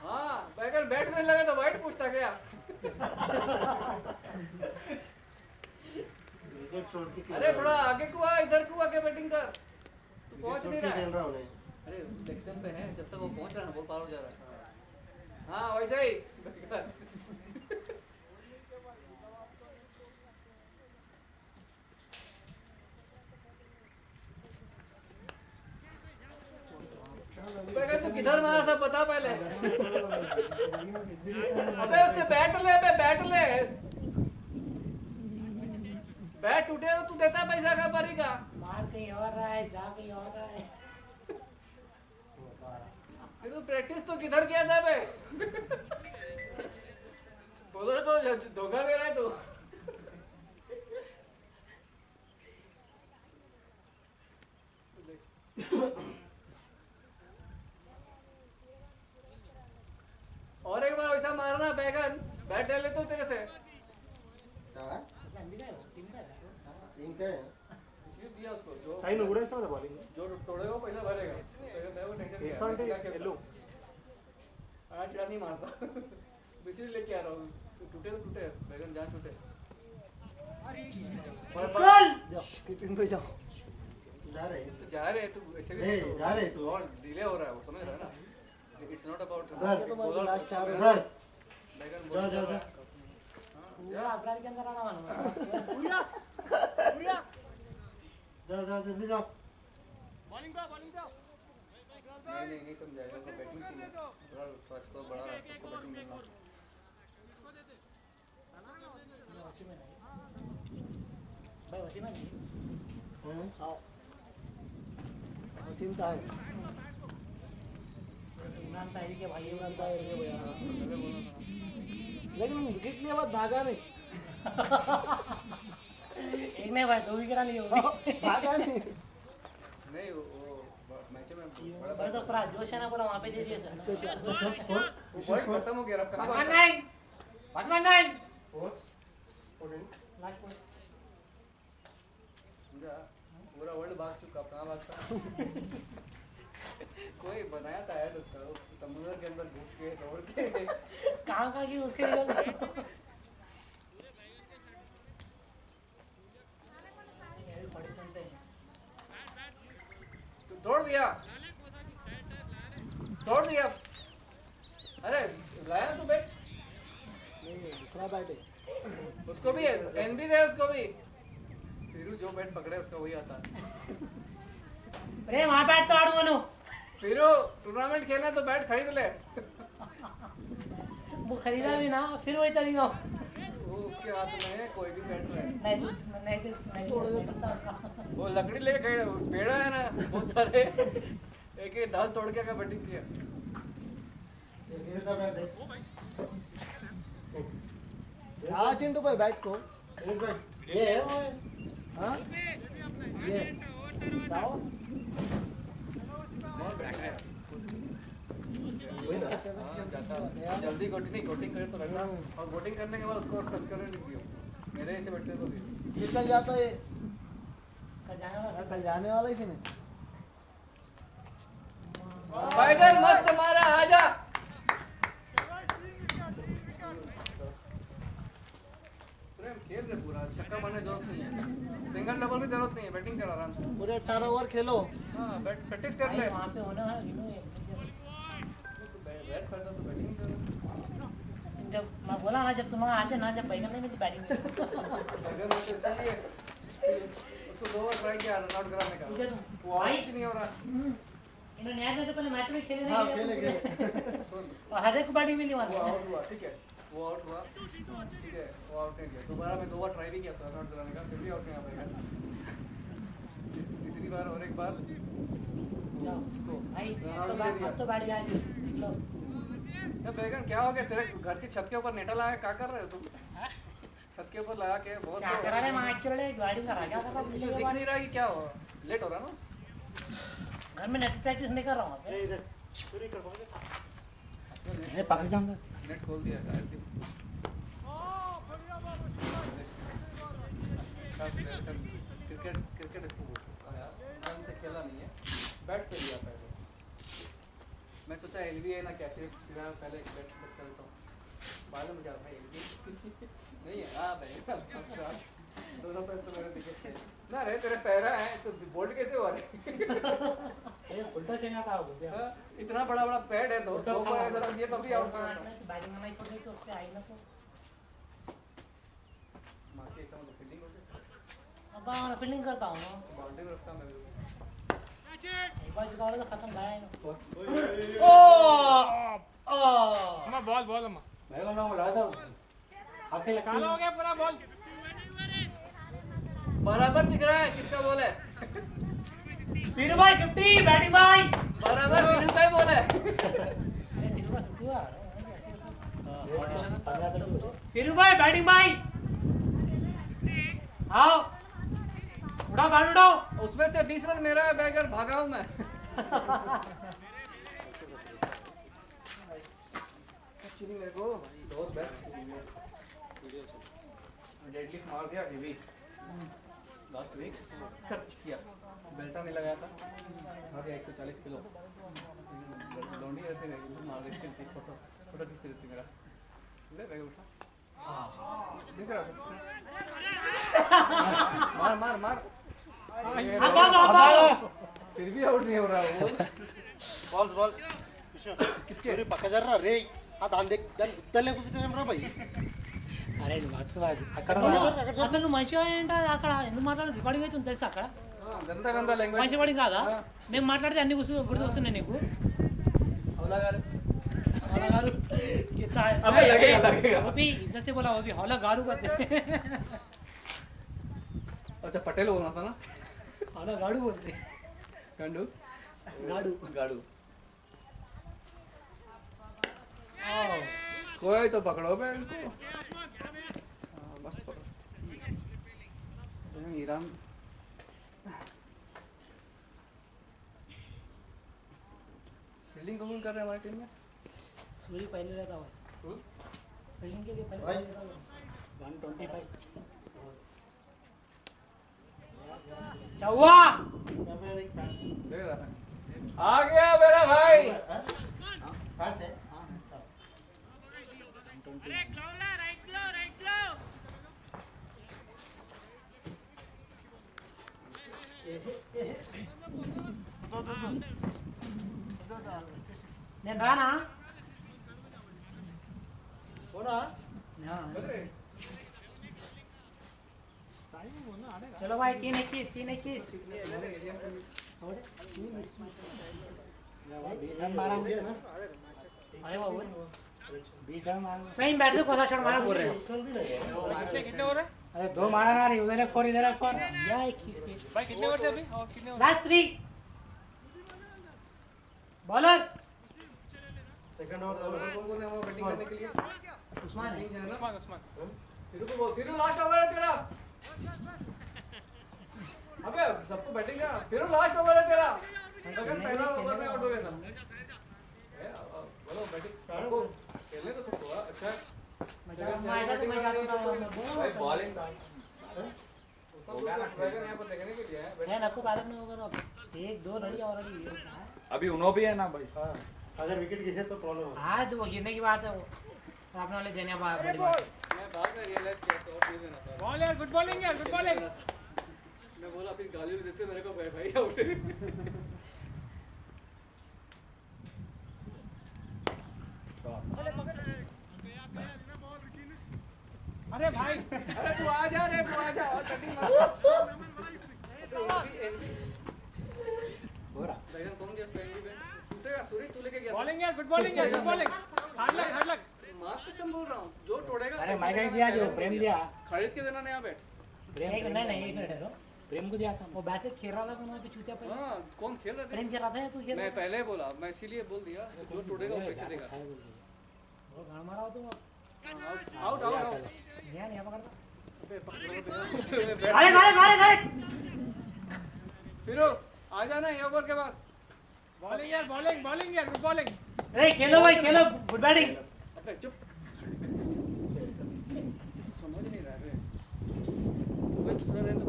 हां बैगर बैट्समैन लगा तो वाइट पूछता क्या? विकेट शॉट की अरे थोड़ा आगे को आ, इधर को आके बैटिंग कर। तू पहुंच नहीं रहा खेल है। रहा हूं अरे लेग स्टंप पे है, जब तक वो पहुंच रहा है ना बॉल पार हो जा रहा है। हाँ वैसे ही बैगर तू किधर मारा था बता पहले। अबे उससे बैट ले, बैट ले। बैट टूटे तो तू देता पैसा का बारी का। मार कहीं और रहा है, जा कहीं और रहा है। तू प्रैक्टिस तो किधर किया था बे? बॉलर को धोखा दे रहा है तू। और एक बार वैसा मारना बैगन, बैट ले ले तो तेरे से। हां टीम का है वो, टीम का है। टीम का है इसलिए दिया उसको जो सही में उड़े समझ बॉलिंग जो तोड़ेगा पैसा भरेगा। मैं वो टेंशन इस टाइम पे येलो आज रन नहीं मारता। बिजली लेके आ रहा हूँ, टूटे तो टूटे, बैगन जहाँ टूटे। कीपिंग पे जाओ। जा रहे तो जा रहे तू ऐसे भी नहीं, जा रहे तू। और डिले हो रहा है वो, समझ रहा है ना? इट्स नॉट अबाउट उधर लास्ट 4 उधर बैगन जा जा जा पूरा अब्रार के अंदर आना मानो। जा जा जल्दी जाओ। बॉलिंग पे नहीं समझाएगा तो बैटिंग टीम है थोड़ा फर्स्ट को बड़ा रहा सबको बैटिंग करना। वसी में नहीं भाई, वसी में नहीं। आओ चिंता है इमरान ताहिरी के भाई इमरान ताहिर के भैया, लेकिन विकेट लिए बाद भागा नहीं। एक नहीं भाई, 2 विकेट लिए होगी। भागा नहीं। नहीं वो मैच में भाई तो पूरा जोश है ना, पूरा वहाँ पे दे दिया सर। वो खत्म हो गया अब कहाँ 119 119 लास्ट पॉइंट। समझा पूरा वर्ल्ड भाग चुका, कहाँ भागता? कोई बनाया था यार उसका, वो समुद्र के अंदर घुस के दौड़ के कहाँ की उसके लिए ये भी 47 अरे लाया ना तू बैट दूसरा बैट है उसको भी एन भी दे उसको भी फिरू जो बैट पकड़े उसका वही आता है प्रेम आ बैट तो आड़ू मनो फिरू टूर्नामेंट खेलना तो बैट खरीद ले वो खरीदा भी ना फिर वही तरीका वो उसके हाथ में है कोई भी बैट रहे नहीं वो लकड़ी लेके गए पेड़ा है ना बहुत सारे एक एक डाल तोड़ के का बैटिंग किया हाँ चिंटू भाई बैट को ये है वो हाँ ये जाओ हाँ जाता है जल्दी कोटिंग करे तो रखना और कोटिंग करने के बाद उसको टच करने नहीं दियो मेरे ऐसे बैठते तो भी निकल जाता है कल जाने वाला ही नहीं बैगन मस्त मारा आजा प्रेम खेल रहे पूरा छक्का मारने जरूरत नहीं है सिंगल डबल भी जरूरत नहीं है बैटिंग कर आराम से पूरे 18 ओवर खेलो हाँ बैट प्रैक्टिस कर ले वहाँ पे होना है बैट करता तो बैटिंग ही कर जब मैं बोला ना जब तुम आते ना जब बैगन नहीं मिलती बैटिंग बैगन तो इसलिए उसको 2 बार ट्राई किया रन आउट कराने का वो आउट ही नहीं हो रहा इन्होंने आया था पहले मैच में खेले हाँ नहीं खेले सुन और हर एक बैटिंग मिली वो वहाँ आउट हुआ ठीक है वो आउट हुआ ठीक है वो आउट नहीं किया दोबारा मैं 2 बार ट्राई भी किया था रन आउट कराने का फिर भी आउट नहीं आ पाएगा तीसरी बार और एक बार उसको भाई रन आउट भी दे दिया तो बैठ जाए निकलो ये बैगन क्या हो गया तेरे घर की छत के ऊपर नेटा लगा के क्या कर रहे हो तुम छत के ऊपर लगा के बहुत क्या करा रहे वहाँ चले गाड़ी करा क्या कर रहा कुछ दिख नहीं रहा कि क्या हो लेट हो रहा ना घर में नेट प्रैक्टिस नहीं कर रहा हूँ पकड़ जाऊंगा नेट खोल दिया है क्रिकेट इसको बोलते हैं यार ढंग से खेला नहीं है बैट पे लिया पहले मैं सोचा एलबी है ना क्या फिर सीधा पहले बैट करता हूँ बाद में मुझे भाई एलबी नहीं है हाँ भाई दोनों पैर तो मेरे दिखे थे ना रे तेरे पैरा है तो बोल्ड कैसे हुआ रे उल्टा से ना था हाँ, इतना बड़ा बड़ा पैड है दो बार जरा ये तो भी आउट करता बैटिंग में छोड़ तो उससे आई ना तो मार के एकदम फील्डिंग हो गई अब मैं फील्डिंग करता हूँ ना बाउंड्री में रखता मैं एक बार जुगाड़ तो खत्म गया है अम्मा बॉल बॉल अम्मा मैं को ना उड़ा था आके काला हो गया पूरा बॉल बराबर दिख रहा है किसका बॉल है फिर भाई 50 बैटिंग भाई बराबर वीरू का ही बॉल है फिर भाई बैटिंग भाई आओ उड़ाओ बैट उड़ाओ उसमें से 20 रन मेरा है बैगर भागा हूं मैं चीनी मेरे को दोस्त बैट डेडलिफ्ट मार दिया हेवी लास्ट वीक खर्च किया बेल्टा नहीं लगाया था और 140 किलो लौंडी ऐसे नहीं मार देती थी फोटो फोटो खींच देती मेरा ले बैग उठा दिख रहा मार मार मार फिर भी आउट नहीं हो रहा वो बॉल किसके पक्का जा रहा रे ఆ దాని దగ్గర గుత్తలే కూర్చుంటాం भाई అరే అక్కడ అసలు నువ్వు మంచిగా ఏంటో అక్కడ ఎందుకు మాట్లాడు రికార్డింగ్ అవుతుంది తెలుసా అక్కడ గందా గందా లాంగ్వేజ్ మంచి పడింగ్ కాదా మేము మాట్లాడితే అన్ని గుర్తు వస్తున్నాయి నీకు हौला गारू हौला गारू अबे लगेगा वो भी इज्जत से बोला वो भी हौला गारू करते अच्छा पटेल बोलना था ना हौला गाड़ू बोलते गंडू गाड़ू गाड़ू कोई तो पकड़ो बे इनको मस्त पकड़ो ईरान फील्डिंग कौन कर रहे हैं हमारी टीम में सूर्य पहले रहता हुआ फील्डिंग के लिए पहले 125 चौवा देख रहा है आ गया मेरा भाई पास है నేను రానా चलो भाई 3-21 3-21 अरे वो सही बैठ दो कोसा शॉट मारा बोल रहे हो कितने हो रहे हैं? अरे 2 मारा ना रही उधर 4 इधर 4 या 21 के भाई कितने ओवर थे अभी और कितने over? Last 3 bowler second over कौन है वहाँ बैटिंग करने के लिए? उस्मान है उस्मान उस्मान फिरू को बोल, फिरू लास्ट ओवर है तेरा। अबे सबको बैटिंग का, फिरू लास्ट ओवर है तेरा। अगर पहला ओवर में आउट हो गया था। बोलो बैटिंग सबको खेलने तो सबको अच्छा। भाई बॉलिंग था। होगा ना ड्रैगन यहाँ पर देखने के लिए है ना को बैटिंग में होगा ना 1-2 लड़ी और लड़ी अभी उन्हों भी है ना भाई। हाँ अगर विकेट गिरे तो प्रॉब्लम हो हाँ तो वो गिरने की बात है वो अपने वाले देने बड़ी बात मैं बाद में रियलाइज किया तो और नहीं देना था। बॉल यार गुड बॉलिंग यार गुड बॉलिंग मैं बोला फिर गाली भी देते मेरे को भाई आउट। अरे भाई अरे तू आ जा रे तू आ जा और बैटिंग मार। हो रहा ड्रैगन कौन गया फ्रेंडली में टूटेगा सूरी तू लेके गया बॉलिंग यार गुड बॉलिंग हार्ड लक मार कसम बोल रहा हूँ जो तोड़ेगा अरे माइकल दिया जो प्रेम दिया खरीद के देना नया बैट। प्रेम नहीं 1 मिनट है प्रेम को दिया था वो बैट खेल रहा था उन्होंने चूतिया पे हाँ कौन खेल रहा प्रेम खेल रहा था तू खेल मैं पहले ही बोला मैं इसीलिए बोल दिया जो तोड़ेगा वो पैसे देगा। वो गाड़ मारा हो तुम आउट आउट आउट नहीं पकड़ता अरे मारे फिर आ जाना ये ओवर के बाद। बॉलिंग यार गुड बॉलिंग ए खेलो भाई खेलो गुड बैटिंग अबे चुप समझ नहीं रहा है कोई दूसरा रहे तो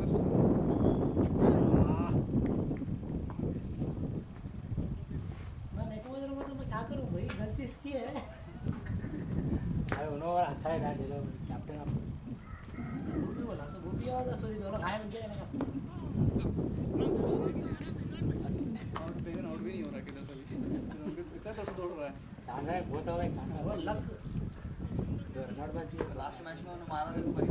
मैं नहीं तो मैं क्या करूं भाई गलती इसकी है अरे उन्होंने अच्छा है गाड़ी लो कैप्टन आप गोपी बोला तो गोपी और सॉरी दोनों घायल हो गए ना आउट बेगन आउट भी नहीं हो रहा किधर से भी इतना तो दौड़ रहा है। चांद है बहुत हो गए चांद वो लक रनआउट बची लास्ट मैच में उन्होंने मारा तो 50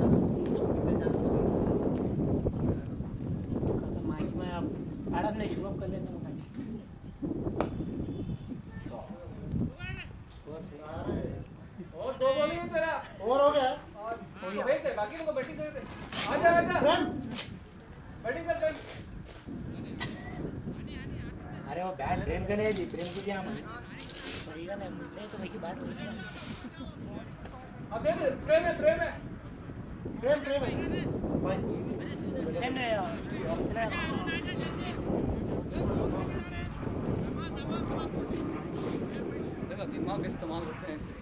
तो माइक में अब मैडम ने शुरू कर लेते हैं और 2 बॉलिंग है तेरा ओवर हो गया और वेट दे बाकी लोगों को बैटिंग करने दे। आजा बैटिंग कर चल। अरे वो बैट प्रेम के लिए दी प्रेम को दिया हमने सहीगा नहीं तो देखिए बैट अब दे प्रेम है प्रेम भाई प्रेम ने देखा दिमाग इस्तेमाल करते हैं इसके।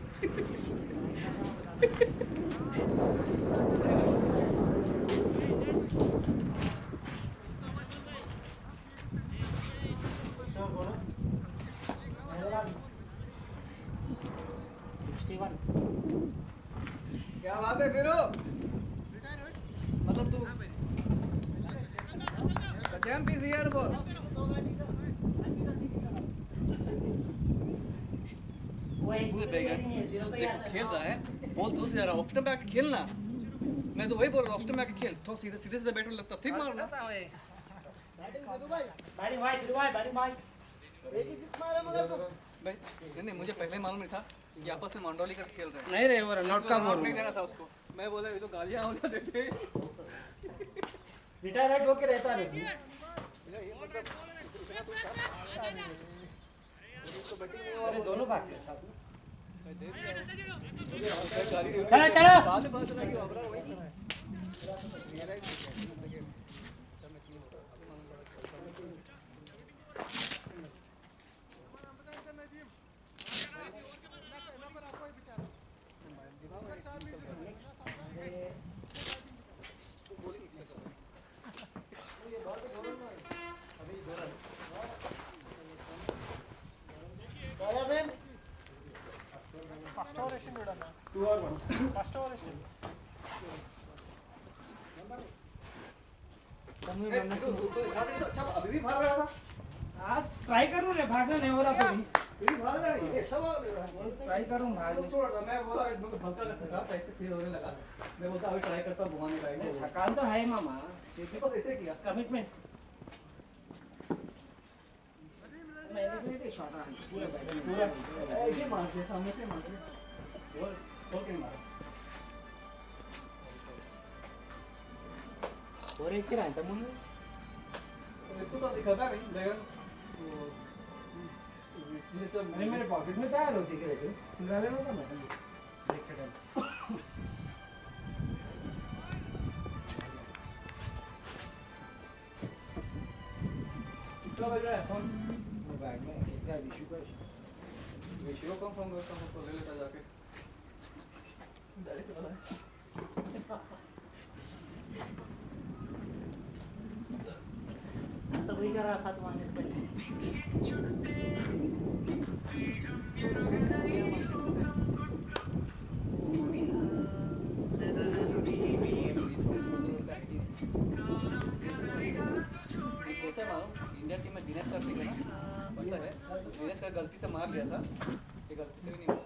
क्या बात है फिर मतलब तू चैंप इज हियर बोल। वो एक खेल रहा है बोल दूसरी जा रहा है ऑप्शन पे आके खेलना। मैं तो वही बोल रहा हूँ ऑप्शन पे आके खेल थोड़ा सीधे सीधे बैट में लगता ठीक मारना। बैटिंग भाई एक ही 6 मारा मगर तुम भाई नहीं मुझे पहले मालूम नहीं था कि आपस में मंडोली कर खेल रहे हैं। नहीं रे वो रनआउट का बोल नहीं देना था उसको। मैं बोला ये तो गालियां हो देते। रिटायर्ड होके रहता नहीं अरे दोनों भाग गए साथ में चलो बाद में पता चला कि अबरार वही खड़ा है। फर्स्ट ओवर एशियन जोड़ा ना 2 और 1 फर्स्ट ओवर एशियन अच्छा अभी भी भाग रहा था। आज ट्राई करूं रे भागना नहीं हो रहा कभी ये भाग रहा है, ये सब भाग रहा है। ट्राई करूँ भाग तो छोड़ दो, मैं बोला मेरे को हल्का लगा, पैसे फील होने लगा। मैं बोलता अभी ट्राई करता हूँ घुमाने का। थकान तो है मामा, क्योंकि बस ऐसे किया। कमिटमेंट पूरा ऐसे मार के सामने से मार के बोल के मारा। और एक ही रहता मुझे तो इसको तो सिखाता नहीं, लेकिन ये सब अरे मेरे पॉकेट में क्या है सिगरेट निकाल लेना था मैं देख के डाल इसका बज रहा है फोन। बैग में इसका विशु का विषयों को फोन करता हूँ तो ले लेता जाके। डायरेक्ट वाला है। तो वही कर रहा था तुम्हारे से पहले कैसे मालूम इंडिया टीम में दिनेश कर लेगा ना वैसा है। दिनेश का गलती से मार लिया था, ये गलती से भी नहीं मारा।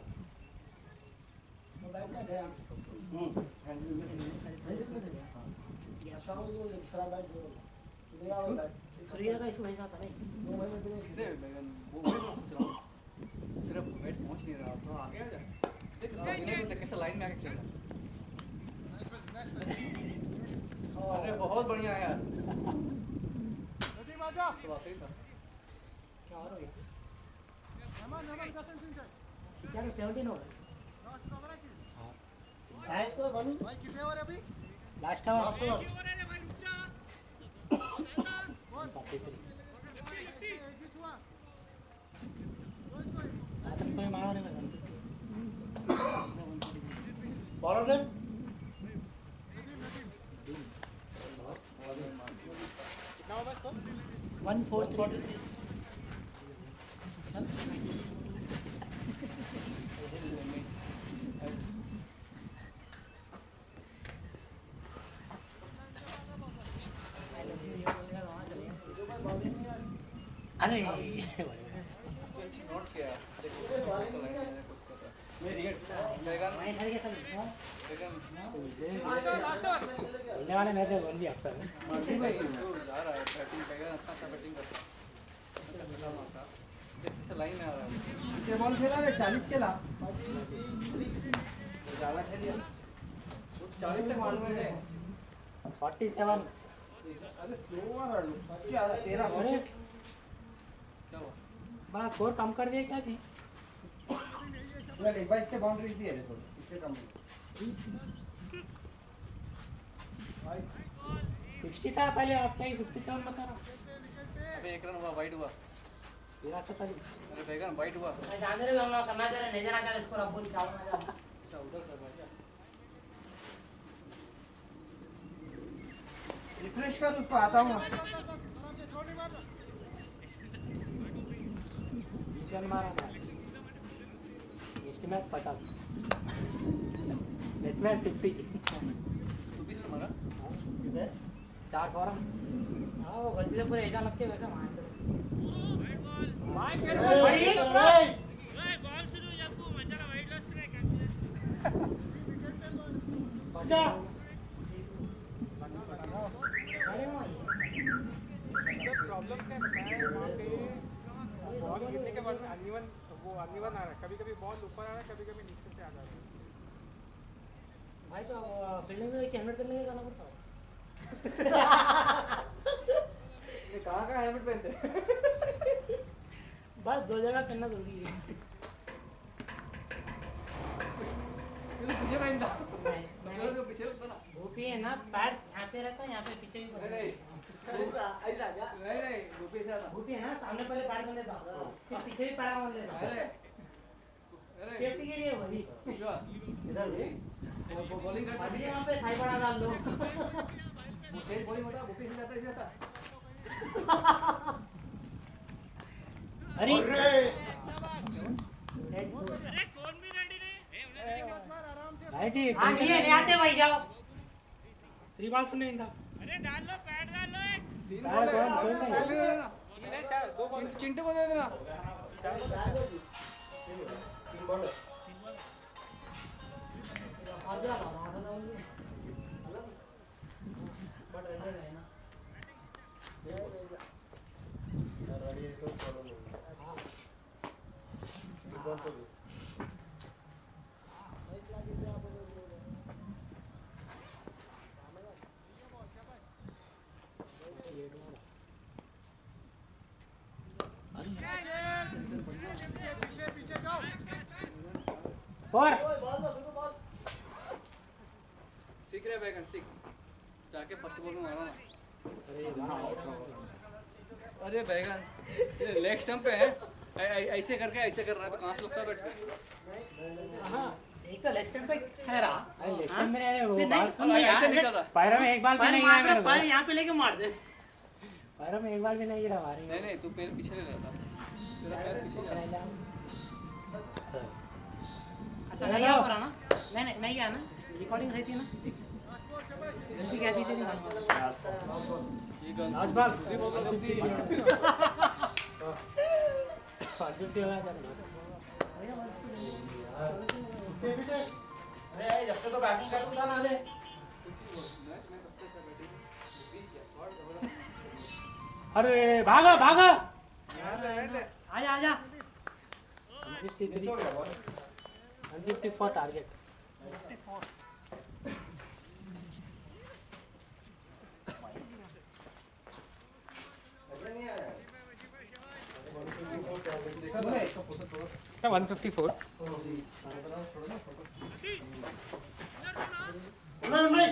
सूर्य का इसको भेजना था नहीं वो मैं सोच रहा हूँ सिर्फ वेट पहुँच नहीं रहा तो आगे आ जाए। देख इसको दिनेश को कैसे लाइन में आके चल रहा। अरे बहुत बढ़िया है यार, तो वाकई था। क्या हो गया क्या 17 हो साइज को बन लास्ट आवर 43 तो मारो नहीं फॉलो देम 143 अरे नोट किया बोलने वाले मेरे से बोल दिया अब तक जा रहा है बैटिंग करेगा, अच्छा बैटिंग करता है, लाइन में आ रहा है। ये बॉल खेला रे 40 खेला ज्यादा खेलिया 40 तक मालूम है 47 अरे स्लो मार क्या 13 अरे क्या हुआ? बड़ा स्कोर कम कर दिया क्या थी पूरा एक बार इसके बाउंड्री भी है थोड़ा इससे कम 60 था पहले, आप क्या 57 बता रहा अबे एक रन हुआ, वाइड हुआ। 63 अरे बैगन वाइड हुआ। जान रहे हम लोग करना चाह रहे नहीं देना चाह रहे इसको अब बोल क्या होना चाह अच्छा उधर कर रहा है। रिफ्रेश कर उसको आता हूँ रन मारा था नेक्स्ट मैच 50 नेक्स्ट मैच 50 तू 20 रन मारा। किधर 4 फॉरम हां वो गलती से पूरे एजा लग के वैसे मार माइक बॉल शुरू जब मजा वाइड लॉस रे बचा अरे प्रॉब्लम क्या है वहाँ पे बॉल गिरने के बाद में अनइवन आ रहा है, कभी कभी बॉल ऊपर आ रहा है, कभी कभी नीचे से आ जा रहा है। भाई तो फील्डिंग में हेलमेट पहनने का गाना पड़ता है ये कहाँ हेलमेट पहनते हैं? बस 2 जगह पहनना जरूरी है पीछे पहनता नहीं पीछे होता ना। भूपी है ना पैर यहाँ पे रहता है, यहाँ पे पीछे भी नहीं पड़ता है। ऐसा क्या नहीं गोपी से आता। भूपी है ना सामने पहले पैर बन लेता फिर पीछे भी पैर बन लेता अरे सेफ्टी के लिए वही इधर भी वो बॉलिंग करता अभी वहाँ पे थाई पड़ा डाल दो वो तेज बॉलिंग होता गोपी से जाता जाता। अरे भाई जी नहीं आते भाई जाओ 3 बॉल सुनने इनका अरे डाल लो पैड डाल लो एक तीन पैर बॉल कौन है, कौन पहले दे देना। नहीं 4 2 बॉल चिंटू को दे देना। सीख रहे बैगन सीख जाके फर्स्ट बॉल में मारो ना अरे बैगन लेग स्टंप पे है ऐसे करके ऐसे कर रहा है तो कहाँ से लगता है बैठ के एक तो लेग स्टंप पे ठहरा लेग स्टंप में नहीं, वो फिर बाल नहीं सुन नहीं ऐसे नहीं कर रहा पैरों में एक बाल भी नहीं आया मेरे को। पैर यहाँ पे लेके मार दे पैरों में एक बाल भी नहीं गिरा हमारी। नहीं नहीं तू पैर पीछे ले रहा था तेरा पैर पीछे जा रहा है। अच्छा नहीं गया ना नहीं गया ना रिकॉर्डिंग रहती है ना गलती क्या थी तेरी ये गन आज बाल ये बोल रहा थी 150 होगा सर। अरे जब से तो बैटिंग कर रहा ना ले मैच में सबसे अच्छा बैटिंग बीट किया बहुत जबरदस्त अरे भागो भागो आजा आजा 153 154 टारगेट। क्या 154 नहीं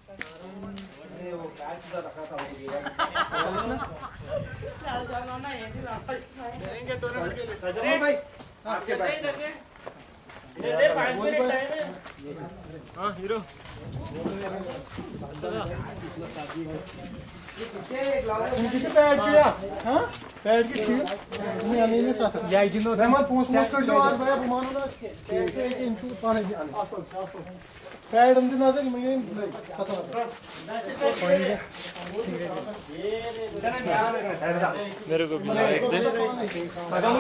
अरे वो कैच का रखा था वो गिरा देंगे टूर्नामेंट के लिए जमा भाई आपके बैट हाँ हीरो किसी पैड किया हां पैड की थी मैं आने में साथ या इजिनो रहमत पोस्ट मास्टर जो आज भाई बुमानो ना एक इंचू पाने की पैड अंदर नजर मैं खत्म मेरे को भी एक दे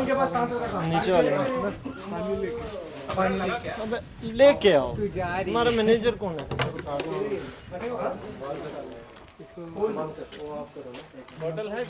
के पास कहां से नीचे वाले अबे लेके आओ तुम्हारा मैनेजर कौन है? होटल है